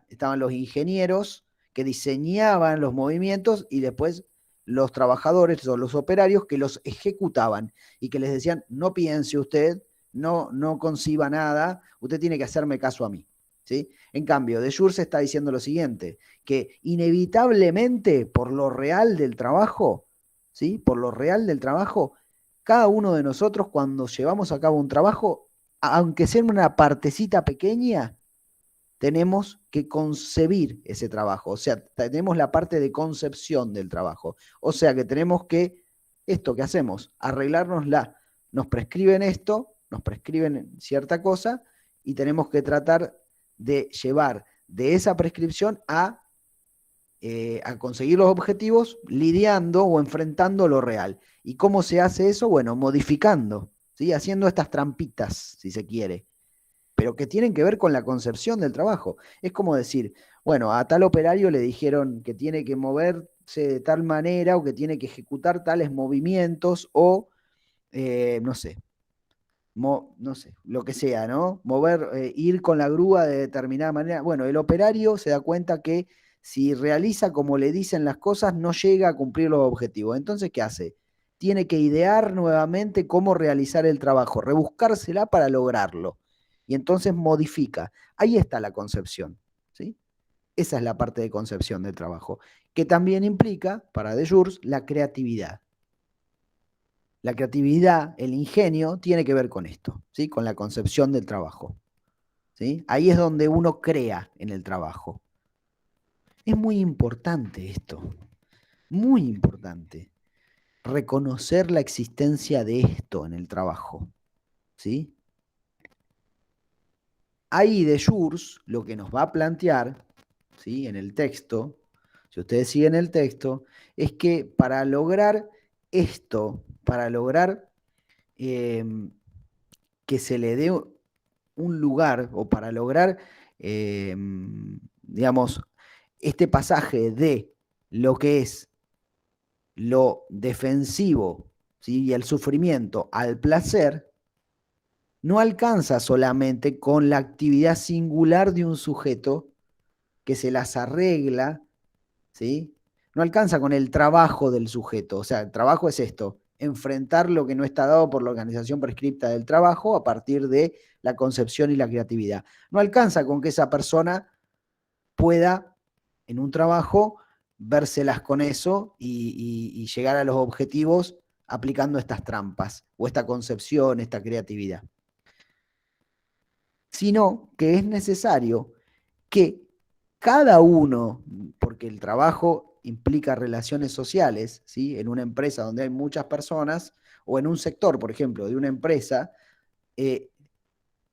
estaban los ingenieros que diseñaban los movimientos y después los trabajadores o los operarios que los ejecutaban y que les decían, no piense usted, no conciba nada, usted tiene que hacerme caso a mí. ¿Sí? En cambio, Deleuze está diciendo lo siguiente, que inevitablemente por lo real del trabajo, ¿sí? Por lo real del trabajo, cada uno de nosotros cuando llevamos a cabo un trabajo, aunque sea una partecita pequeña, tenemos que concebir ese trabajo, o sea, tenemos la parte de concepción del trabajo, o sea que tenemos que, esto que hacemos, arreglárnosla, nos prescriben esto, nos prescriben cierta cosa y tenemos que tratar de llevar de esa prescripción a conseguir los objetivos lidiando o enfrentando lo real. ¿Y cómo se hace eso? Bueno, modificando, ¿sí? Haciendo estas trampitas, si se quiere, pero que tienen que ver con la concepción del trabajo. Es como decir, bueno, a tal operario le dijeron que tiene que moverse de tal manera o que tiene que ejecutar tales movimientos o, no sé, no sé, lo que sea, ¿no? Ir con la grúa de determinada manera. Bueno, el operario se da cuenta que si realiza como le dicen las cosas, no llega a cumplir los objetivos. Entonces, ¿qué hace? Tiene que idear nuevamente cómo realizar el trabajo, rebuscársela para lograrlo. Y entonces modifica. Ahí está la concepción, ¿sí? Esa es la parte de concepción del trabajo, que también implica, para Deleuze, la creatividad. La creatividad, el ingenio, tiene que ver con esto, ¿sí? Con la concepción del trabajo. ¿Sí? Ahí es donde uno crea en el trabajo. Es muy importante esto, muy importante, reconocer la existencia de esto en el trabajo. ¿Sí? Ahí Deleuze lo que nos va a plantear, ¿sí? En el texto, si ustedes siguen el texto, es que para lograr esto, para lograr que se le dé un lugar o para lograr, digamos, este pasaje de lo que es lo defensivo, ¿sí? Y el sufrimiento al placer, no alcanza solamente con la actividad singular de un sujeto que se las arregla, ¿sí? No alcanza con el trabajo del sujeto. O sea, el trabajo es esto, enfrentar lo que no está dado por la organización prescripta del trabajo a partir de la concepción y la creatividad. No alcanza con que esa persona pueda, en un trabajo, vérselas con eso y llegar a los objetivos aplicando estas trampas o esta concepción, esta creatividad. Sino que es necesario que cada uno, porque el trabajo implica relaciones sociales, ¿sí? En una empresa donde hay muchas personas, o en un sector, por ejemplo, de una empresa,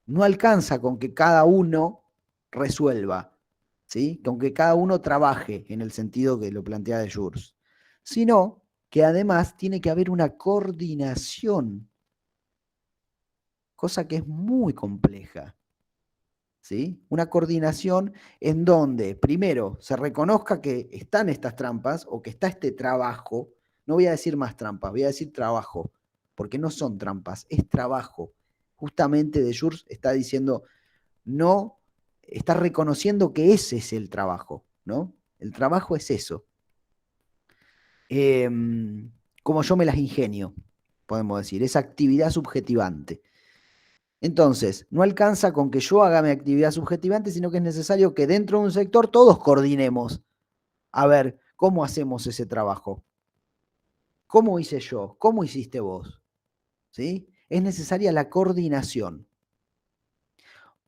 no alcanza con que cada uno resuelva, ¿sí? Con que cada uno trabaje en el sentido que lo plantea de Jours, sino que además tiene que haber una coordinación, cosa que es muy compleja. ¿Sí? Una coordinación en donde, primero, se reconozca que están estas trampas o que está este trabajo. No voy a decir más trampas, voy a decir trabajo, porque no son trampas, es trabajo. Justamente de Jours está diciendo, no, está reconociendo que ese es el trabajo, ¿no? El trabajo es eso. Como yo me las ingenio, podemos decir, es actividad subjetivante. Entonces, no alcanza con que yo haga mi actividad subjetivante, sino que es necesario que dentro de un sector todos coordinemos. A ver, ¿cómo hacemos ese trabajo? ¿Cómo hice yo? ¿Cómo hiciste vos? ¿Sí? Es necesaria la coordinación.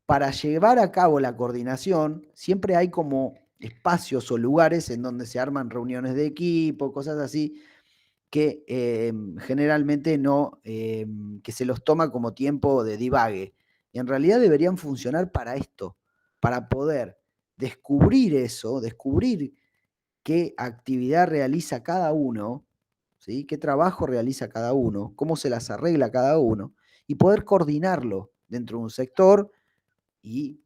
Para llevar a cabo la coordinación, siempre hay como espacios o lugares en donde se arman reuniones de equipo, cosas así, que generalmente no, que se los toma como tiempo de divague. Y en realidad deberían funcionar para esto, para poder descubrir eso, descubrir qué actividad realiza cada uno, ¿sí? Qué trabajo realiza cada uno, cómo se las arregla cada uno, y poder coordinarlo dentro de un sector y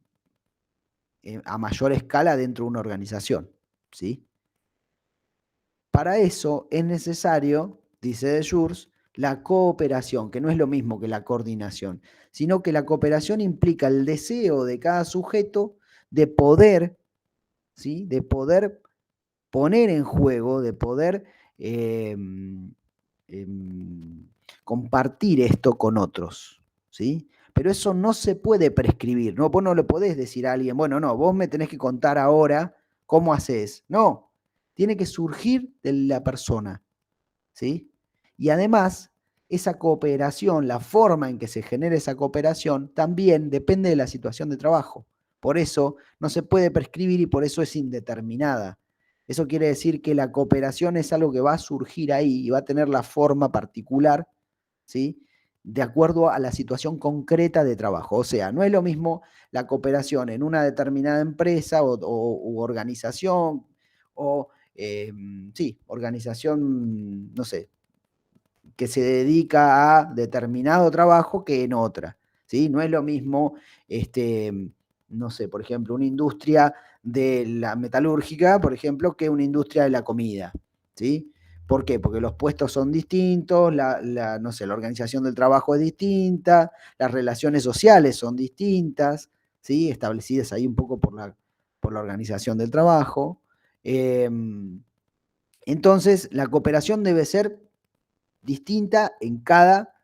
a mayor escala dentro de una organización, ¿sí? Para eso es necesario, dice de Jours, la cooperación, que no es lo mismo que la coordinación, sino que la cooperación implica el deseo de cada sujeto de poder, ¿sí? De poder poner en juego, de poder compartir esto con otros, ¿sí? Pero eso no se puede prescribir, ¿no? Vos no le podés decir a alguien, bueno, no, vos me tenés que contar ahora cómo haces. No, tiene que surgir de la persona, ¿sí? Y además, esa cooperación, la forma en que se genera esa cooperación, también depende de la situación de trabajo. Por eso no se puede prescribir y por eso es indeterminada. Eso quiere decir que la cooperación es algo que va a surgir ahí y va a tener la forma particular, ¿sí? De acuerdo a la situación concreta de trabajo. O sea, no es lo mismo la cooperación en una determinada empresa u organización o sí, organización, no sé, que se dedica a determinado trabajo que en otra, ¿sí? No es lo mismo, no sé, por ejemplo, una industria de la metalúrgica, por ejemplo, que una industria de la comida, ¿sí? ¿Por qué? Porque los puestos son distintos, no sé, la organización del trabajo es distinta, las relaciones sociales son distintas, ¿sí? Establecidas ahí un poco por la organización del trabajo. Entonces, la cooperación debe ser distinta en cada,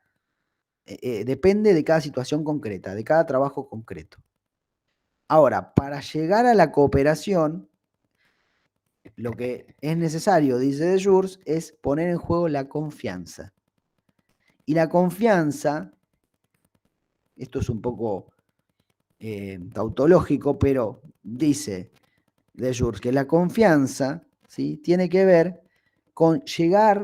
depende de cada situación concreta, de cada trabajo concreto. Ahora, para llegar a la cooperación, lo que es necesario, dice de Jours, es poner en juego la confianza. Y la confianza, esto es un poco tautológico, pero dice de Jours que la confianza, ¿sí? Tiene que ver con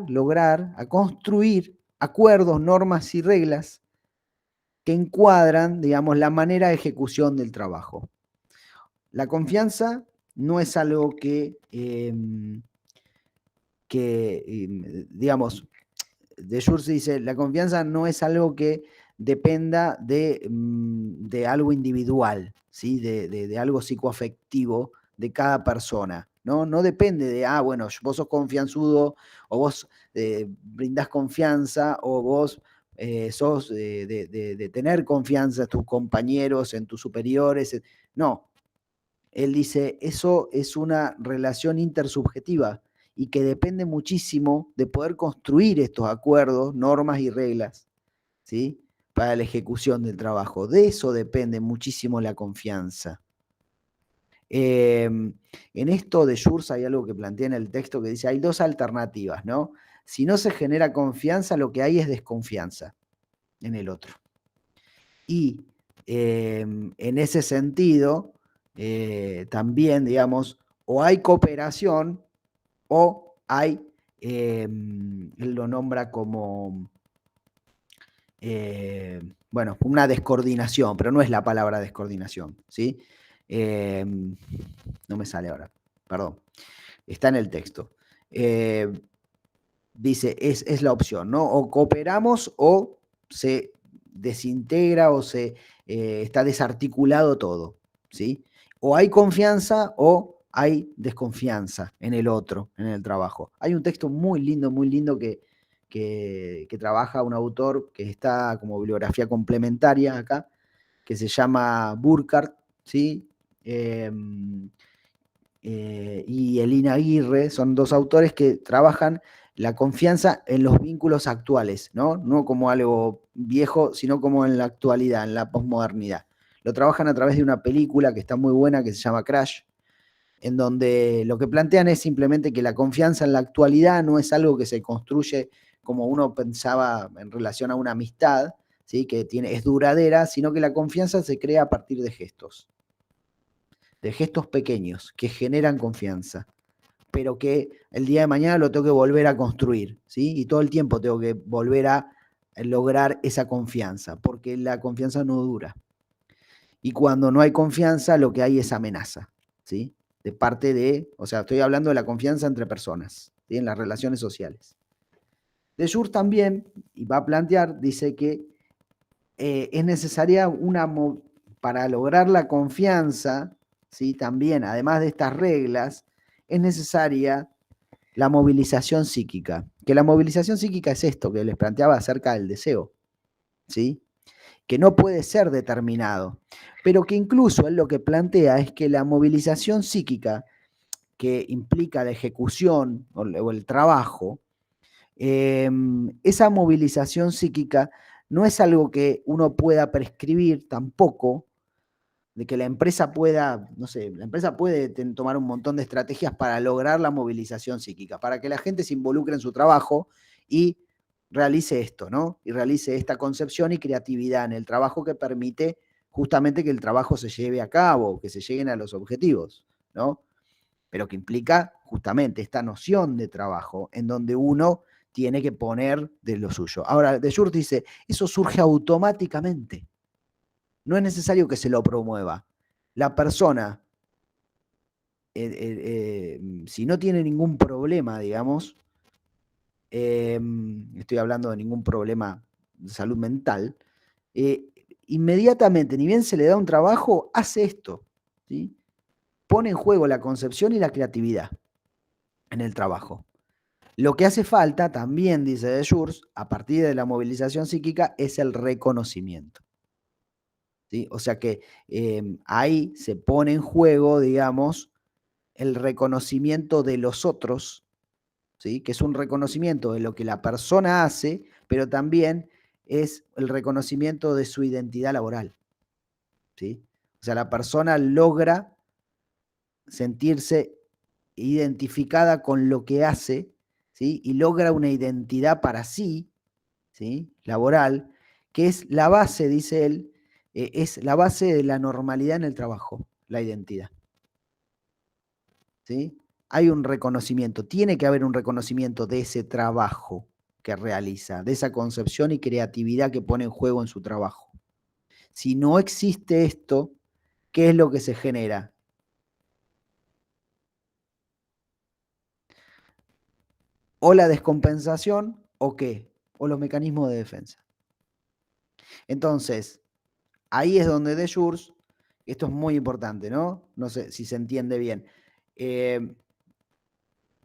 lograr a construir acuerdos, normas y reglas que encuadran, digamos, la manera de ejecución del trabajo. La confianza no es algo digamos, de Jours dice, la confianza no es algo que dependa de algo individual, ¿sí? de algo psicoafectivo de cada persona. ¿no? No depende de, bueno, vos sos confianzudo, o vos brindás confianza, o vos sos de tener confianza en tus compañeros, en tus superiores. No, él dice, eso es una relación intersubjetiva y que depende muchísimo de poder construir estos acuerdos, normas y reglas, ¿sí? Para la ejecución del trabajo. De eso depende muchísimo la confianza. En esto de Schurz hay algo que plantea en el texto que dice, hay dos alternativas, ¿no? Si no se genera confianza, lo que hay es desconfianza en el otro. Y en ese sentido, también, digamos, o hay cooperación o hay, él lo nombra como, bueno, una descoordinación, pero no es la palabra descoordinación, ¿sí? No me sale ahora, perdón, está en el texto. Dice, es la opción, ¿no? O cooperamos o se desintegra o se está desarticulado todo, ¿sí? O hay confianza o hay desconfianza en el otro, en el trabajo. Hay un texto muy lindo que trabaja un autor que está como bibliografía complementaria acá, que se llama Burkhardt, ¿sí? Y Elina Aguirre, son dos autores que trabajan la confianza en los vínculos actuales, ¿no? No como algo viejo, sino como en la actualidad, en la posmodernidad. Lo trabajan a través de una película que está muy buena, que se llama Crash, en donde lo que plantean es simplemente que la confianza en la actualidad no es algo que se construye como uno pensaba en relación a una amistad, ¿sí? Que es duradera, sino que la confianza se crea a partir de gestos pequeños que generan confianza, pero que el día de mañana lo tengo que volver a construir, ¿sí? Y todo el tiempo tengo que volver a lograr esa confianza, porque la confianza no dura. Y cuando no hay confianza, lo que hay es amenaza, ¿sí? De parte de, o sea, estoy hablando de la confianza entre personas, ¿sí? En las relaciones sociales. De Schurz también, y va a plantear, dice que es necesaria para lograr la confianza, ¿sí? También, además de estas reglas, es necesaria la movilización psíquica. Que la movilización psíquica es esto que les planteaba acerca del deseo, ¿sí? Que no puede ser determinado, pero que incluso él lo que plantea es que la movilización psíquica, que implica la ejecución o el trabajo, esa movilización psíquica no es algo que uno pueda prescribir tampoco, de que la empresa pueda, no sé, la empresa puede tomar un montón de estrategias para lograr la movilización psíquica, para que la gente se involucre en su trabajo y realice esto, ¿no? Y realice esta concepción y creatividad en el trabajo que permite justamente que el trabajo se lleve a cabo, que se lleguen a los objetivos, ¿no? Pero que implica justamente esta noción de trabajo en donde uno tiene que poner de lo suyo. Ahora, de Schurz dice, eso surge automáticamente. No es necesario que se lo promueva. La persona, si no tiene ningún problema, digamos, estoy hablando de ningún problema de salud mental, inmediatamente, ni bien se le da un trabajo, hace esto, ¿sí? Pone en juego la concepción y la creatividad en el trabajo. Lo que hace falta, también dice de Schurz, a partir de la movilización psíquica, es el reconocimiento. ¿Sí? O sea que ahí se pone en juego, digamos, el reconocimiento de los otros, ¿sí? Que es un reconocimiento de lo que la persona hace, pero también es el reconocimiento de su identidad laboral, ¿sí? O sea, la persona logra sentirse identificada con lo que hace, ¿sí? Y logra una identidad para sí, ¿sí? Laboral, que es la base, dice él, es la base de la normalidad en el trabajo, la identidad. ¿Sí? Hay un reconocimiento, tiene que haber un reconocimiento de ese trabajo que realiza, de esa concepción y creatividad que pone en juego en su trabajo. Si no existe esto, ¿qué es lo que se genera? O la descompensación, o qué, o los mecanismos de defensa. Entonces, ahí es donde de Schurz, esto es muy importante, ¿no? No sé si se entiende bien.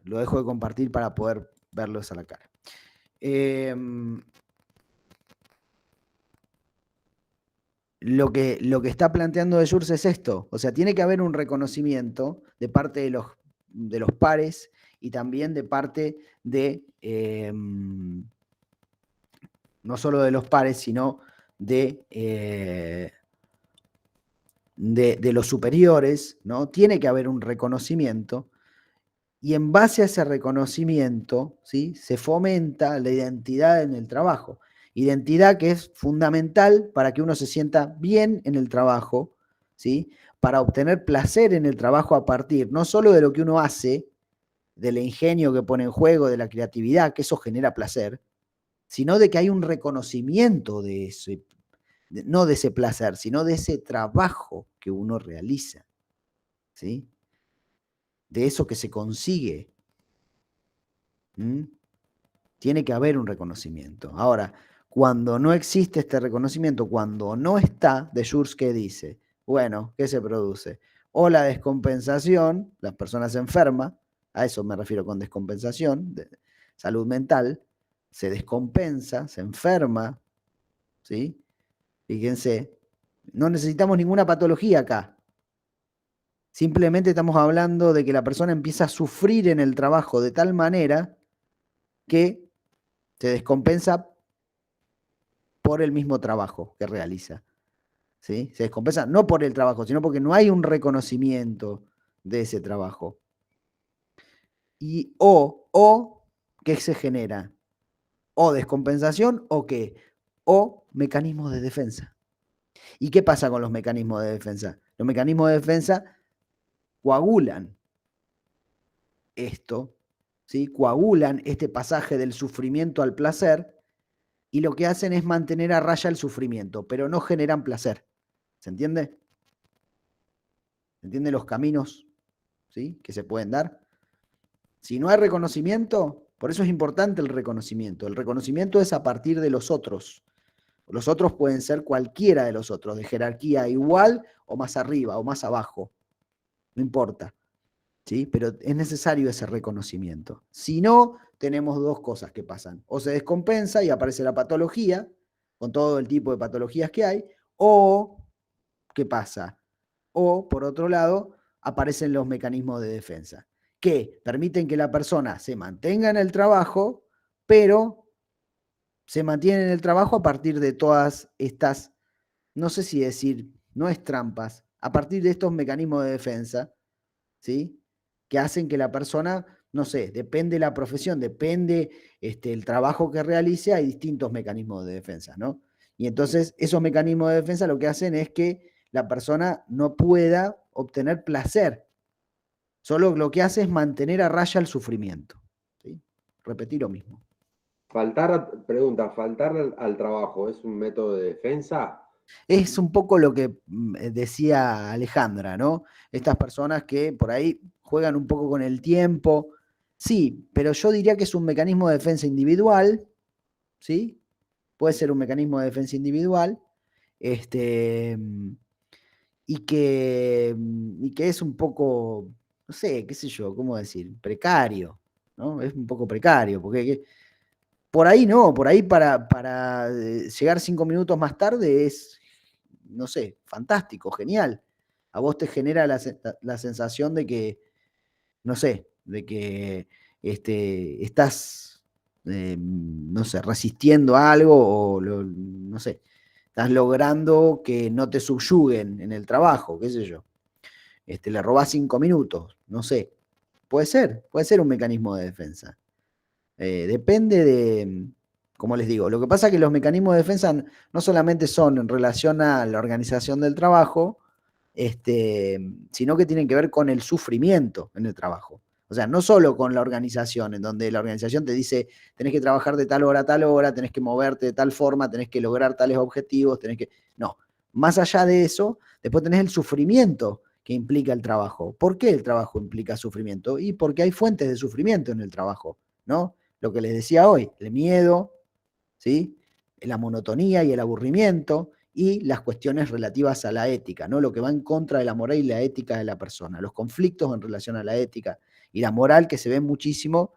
lo dejo de compartir para poder verlos a la cara. Lo que está planteando de Jurs es esto, o sea, tiene que haber un reconocimiento de parte de los pares y también de parte de, no solo de los pares, sino de los superiores, ¿no? Tiene que haber un reconocimiento y en base a ese reconocimiento, ¿sí?, se fomenta la identidad en el trabajo. Identidad que es fundamental para que uno se sienta bien en el trabajo, ¿sí?, para obtener placer en el trabajo a partir no solo de lo que uno hace, del ingenio que pone en juego, de la creatividad, que eso genera placer, sino de que hay un reconocimiento de ese, no de ese placer, sino de ese trabajo que uno realiza, ¿sí?, de eso que se consigue. Tiene que haber un reconocimiento. Ahora, cuando no existe este reconocimiento, cuando no está, de Jurs, ¿qué dice? Bueno, ¿qué se produce? O la descompensación, la persona se enferma, a eso me refiero con descompensación, de salud mental, se descompensa, se enferma, ¿sí? Fíjense, no necesitamos ninguna patología acá. Simplemente estamos hablando de que la persona empieza a sufrir en el trabajo de tal manera que se descompensa por el mismo trabajo que realiza, ¿sí? Se descompensa no por el trabajo, sino porque no hay un reconocimiento de ese trabajo. Y ¿qué se genera? O descompensación o ¿qué? O mecanismos de defensa. ¿Y qué pasa con los mecanismos de defensa? Los mecanismos de defensa coagulan esto, ¿sí? Coagulan este pasaje del sufrimiento al placer y lo que hacen es mantener a raya el sufrimiento, pero no generan placer. ¿Se entiende? ¿Se entienden los caminos, ¿sí?, que se pueden dar? Si no hay reconocimiento, por eso es importante el reconocimiento. El reconocimiento es a partir de los otros. Los otros pueden ser cualquiera de los otros, de jerarquía igual o más arriba o más abajo. No importa, ¿sí? Pero es necesario ese reconocimiento. Si no, tenemos dos cosas que pasan. O se descompensa y aparece la patología, con todo el tipo de patologías que hay, o, ¿qué pasa? O, por otro lado, aparecen los mecanismos de defensa, que permiten que la persona se mantenga en el trabajo, pero se mantiene en el trabajo a partir de todas estas, no sé si decir, no es trampas, a partir de estos mecanismos de defensa, ¿sí?, que hacen que la persona, no sé, depende de la profesión, depende el trabajo que realice, hay distintos mecanismos de defensa, ¿no? Y entonces esos mecanismos de defensa lo que hacen es que la persona no pueda obtener placer. Solo lo que hace es mantener a raya el sufrimiento, ¿sí? Repetí lo mismo. ¿faltar al trabajo es un método de defensa? Es un poco lo que decía Alejandra, ¿no? Estas personas que por ahí juegan un poco con el tiempo. Sí, pero yo diría que es un mecanismo de defensa individual, ¿sí? Puede ser un mecanismo de defensa individual, y que es un poco, no sé, qué sé yo, ¿cómo decir? Precario, ¿no? Es un poco precario, porque por ahí no, por ahí para llegar 5 minutos más tarde es, no sé, fantástico, genial. A vos te genera la sensación de que, no sé, de que estás, no sé, resistiendo a algo o, no sé, estás logrando que no te subyuguen en el trabajo, qué sé yo. Le robás 5 minutos, no sé. Puede ser un mecanismo de defensa. Depende de, como les digo, lo que pasa es que los mecanismos de defensa no solamente son en relación a la organización del trabajo, sino que tienen que ver con el sufrimiento en el trabajo. O sea, no solo con la organización, en donde la organización te dice, tenés que trabajar de tal hora a tal hora, tenés que moverte de tal forma, tenés que lograr tales objetivos, No, más allá de eso, después tenés el sufrimiento que implica el trabajo. ¿Por qué el trabajo implica sufrimiento? Y porque hay fuentes de sufrimiento en el trabajo, ¿no? Lo que les decía hoy, el miedo, ¿sí?, la monotonía y el aburrimiento, y las cuestiones relativas a la ética, ¿no? Lo que va en contra de la moral y la ética de la persona, los conflictos en relación a la ética y la moral que se ve muchísimo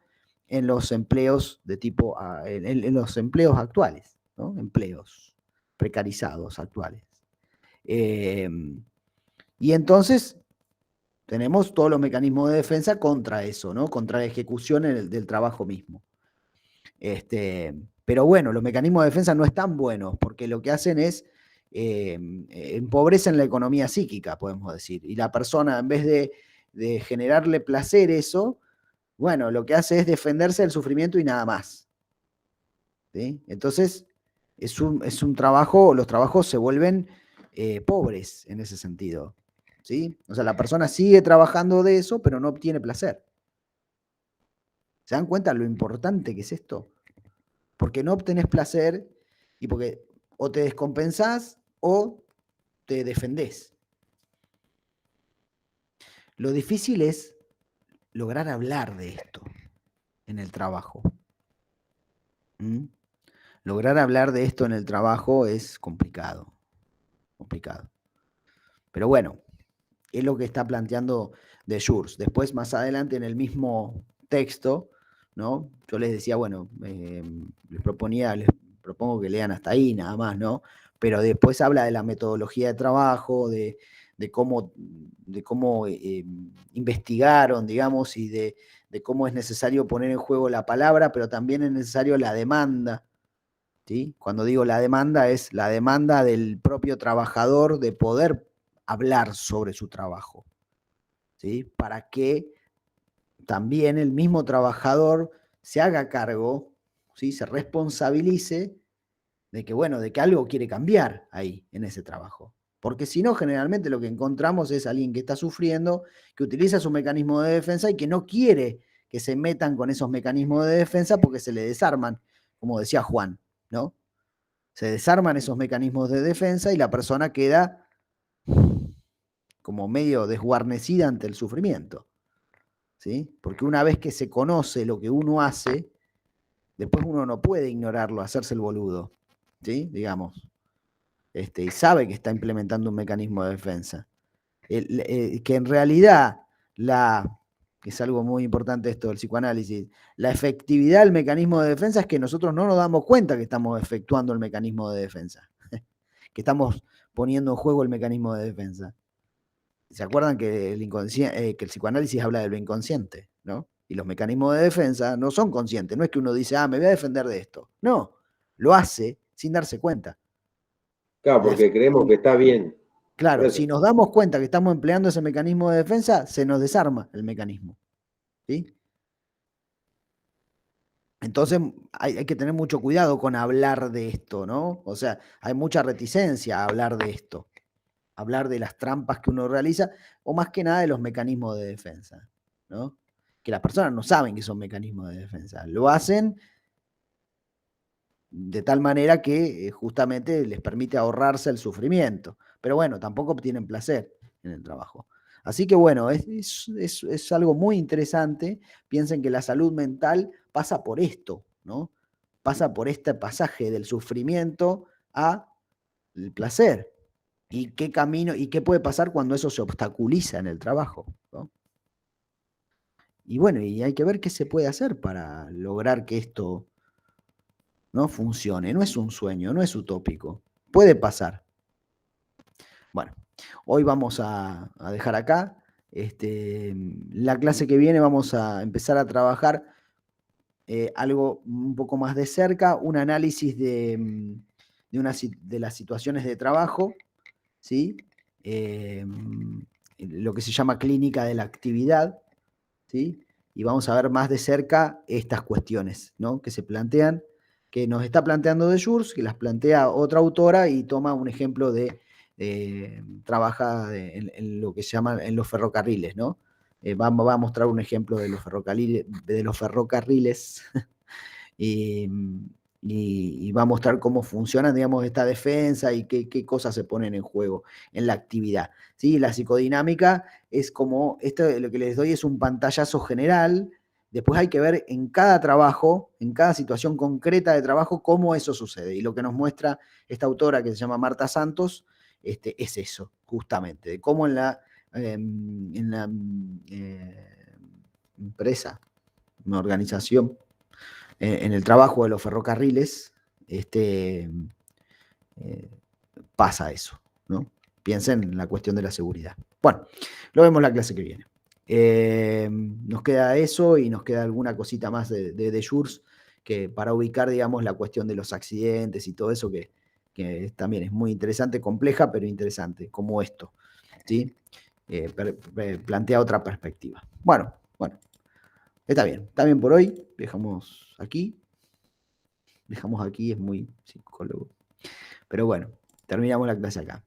en los empleos de tipo, en los empleos actuales, ¿no? Empleos precarizados actuales. Y entonces tenemos todos los mecanismos de defensa contra eso, ¿no? Contra la ejecución del trabajo mismo. Pero bueno, los mecanismos de defensa no están buenos porque lo que hacen es empobrecen la economía psíquica, podemos decir. Y la persona, en vez de generarle placer eso, bueno, lo que hace es defenderse del sufrimiento y nada más. ¿Sí? Entonces, es un trabajo, los trabajos se vuelven pobres en ese sentido. ¿Sí? O sea, la persona sigue trabajando de eso, pero no obtiene placer. ¿Se dan cuenta lo importante que es esto? Porque no obtenés placer y porque o te descompensás o te defendés. Lo difícil es lograr hablar de esto en el trabajo. ¿Mm? Lograr hablar de esto en el trabajo es complicado. Complicado. Pero bueno, es lo que está planteando de Schurz. Después, más adelante, en el mismo texto, ¿no? Yo les decía, bueno, les propongo que lean hasta ahí, nada más, ¿no? Pero después habla de la metodología de trabajo, de cómo investigaron, digamos, y de cómo es necesario poner en juego la palabra, pero también es necesario la demanda. ¿Sí? Cuando digo la demanda, es la demanda del propio trabajador de poder hablar sobre su trabajo. ¿Sí? Para que también el mismo trabajador se haga cargo, ¿sí? Se responsabilice de que, bueno, de que algo quiere cambiar ahí, en ese trabajo. Porque si no, generalmente lo que encontramos es alguien que está sufriendo, que utiliza su mecanismo de defensa y que no quiere que se metan con esos mecanismos de defensa porque se le desarman, como decía Juan, ¿no? Se desarman esos mecanismos de defensa y la persona queda como medio desguarnecida ante el sufrimiento. ¿Sí? Porque una vez que se conoce lo que uno hace, después uno no puede ignorarlo, hacerse el boludo. ¿Sí? Digamos. Y sabe que está implementando un mecanismo de defensa. Que en realidad, que es algo muy importante esto del psicoanálisis, la efectividad del mecanismo de defensa es que nosotros no nos damos cuenta que estamos efectuando el mecanismo de defensa, que estamos poniendo en juego el mecanismo de defensa. ¿Se acuerdan que que el psicoanálisis habla de lo inconsciente, ¿no? Y los mecanismos de defensa no son conscientes, no es que uno dice, me voy a defender de esto. No, lo hace sin darse cuenta. Claro, porque creemos que está bien. Claro, si nos damos cuenta que estamos empleando ese mecanismo de defensa, se nos desarma el mecanismo. ¿Sí? Entonces hay que tener mucho cuidado con hablar de esto, ¿no? O sea, hay mucha reticencia a hablar de esto, hablar de las trampas que uno realiza, o más que nada de los mecanismos de defensa, ¿no? Que las personas no saben que son mecanismos de defensa. Lo hacen de tal manera que justamente les permite ahorrarse el sufrimiento. Pero bueno, tampoco obtienen placer en el trabajo. Así que bueno, es algo muy interesante. Piensen que la salud mental pasa por esto, ¿no? Pasa por este pasaje del sufrimiento al placer. Y qué camino, y qué puede pasar cuando eso se obstaculiza en el trabajo, ¿no? Y bueno, y hay que ver qué se puede hacer para lograr que esto no funcione. No es un sueño, no es utópico. Puede pasar. Bueno, hoy vamos a dejar acá. La clase que viene vamos a empezar a trabajar algo un poco más de cerca, un análisis de las situaciones de trabajo, ¿sí? Lo que se llama clínica de la actividad, ¿sí? Y vamos a ver más de cerca estas cuestiones, ¿no? Que se plantean, que nos está planteando de Schurz, que las plantea otra autora y toma un ejemplo trabaja en lo que se llama en los ferrocarriles, ¿no? Va a mostrar un ejemplo de los ferrocarriles y va a mostrar cómo funciona, digamos, esta defensa y qué cosas se ponen en juego en la actividad. ¿Sí? La psicodinámica es como, lo que les doy es un pantallazo general, después hay que ver en cada trabajo, en cada situación concreta de trabajo, cómo eso sucede. Y lo que nos muestra esta autora que se llama Marta Santos, es eso, justamente, de cómo empresa, una organización, en el trabajo de los ferrocarriles, pasa eso, ¿no? Piensen en la cuestión de la seguridad. Bueno, lo vemos la clase que viene. Nos queda eso y nos queda alguna cosita más de Jurs, que para ubicar, digamos, la cuestión de los accidentes y todo eso, que también es muy interesante, compleja, pero interesante, como esto, ¿sí? Plantea otra perspectiva. Bueno, está bien por hoy, dejamos aquí, es muy psicólogo, pero bueno, terminamos la clase acá.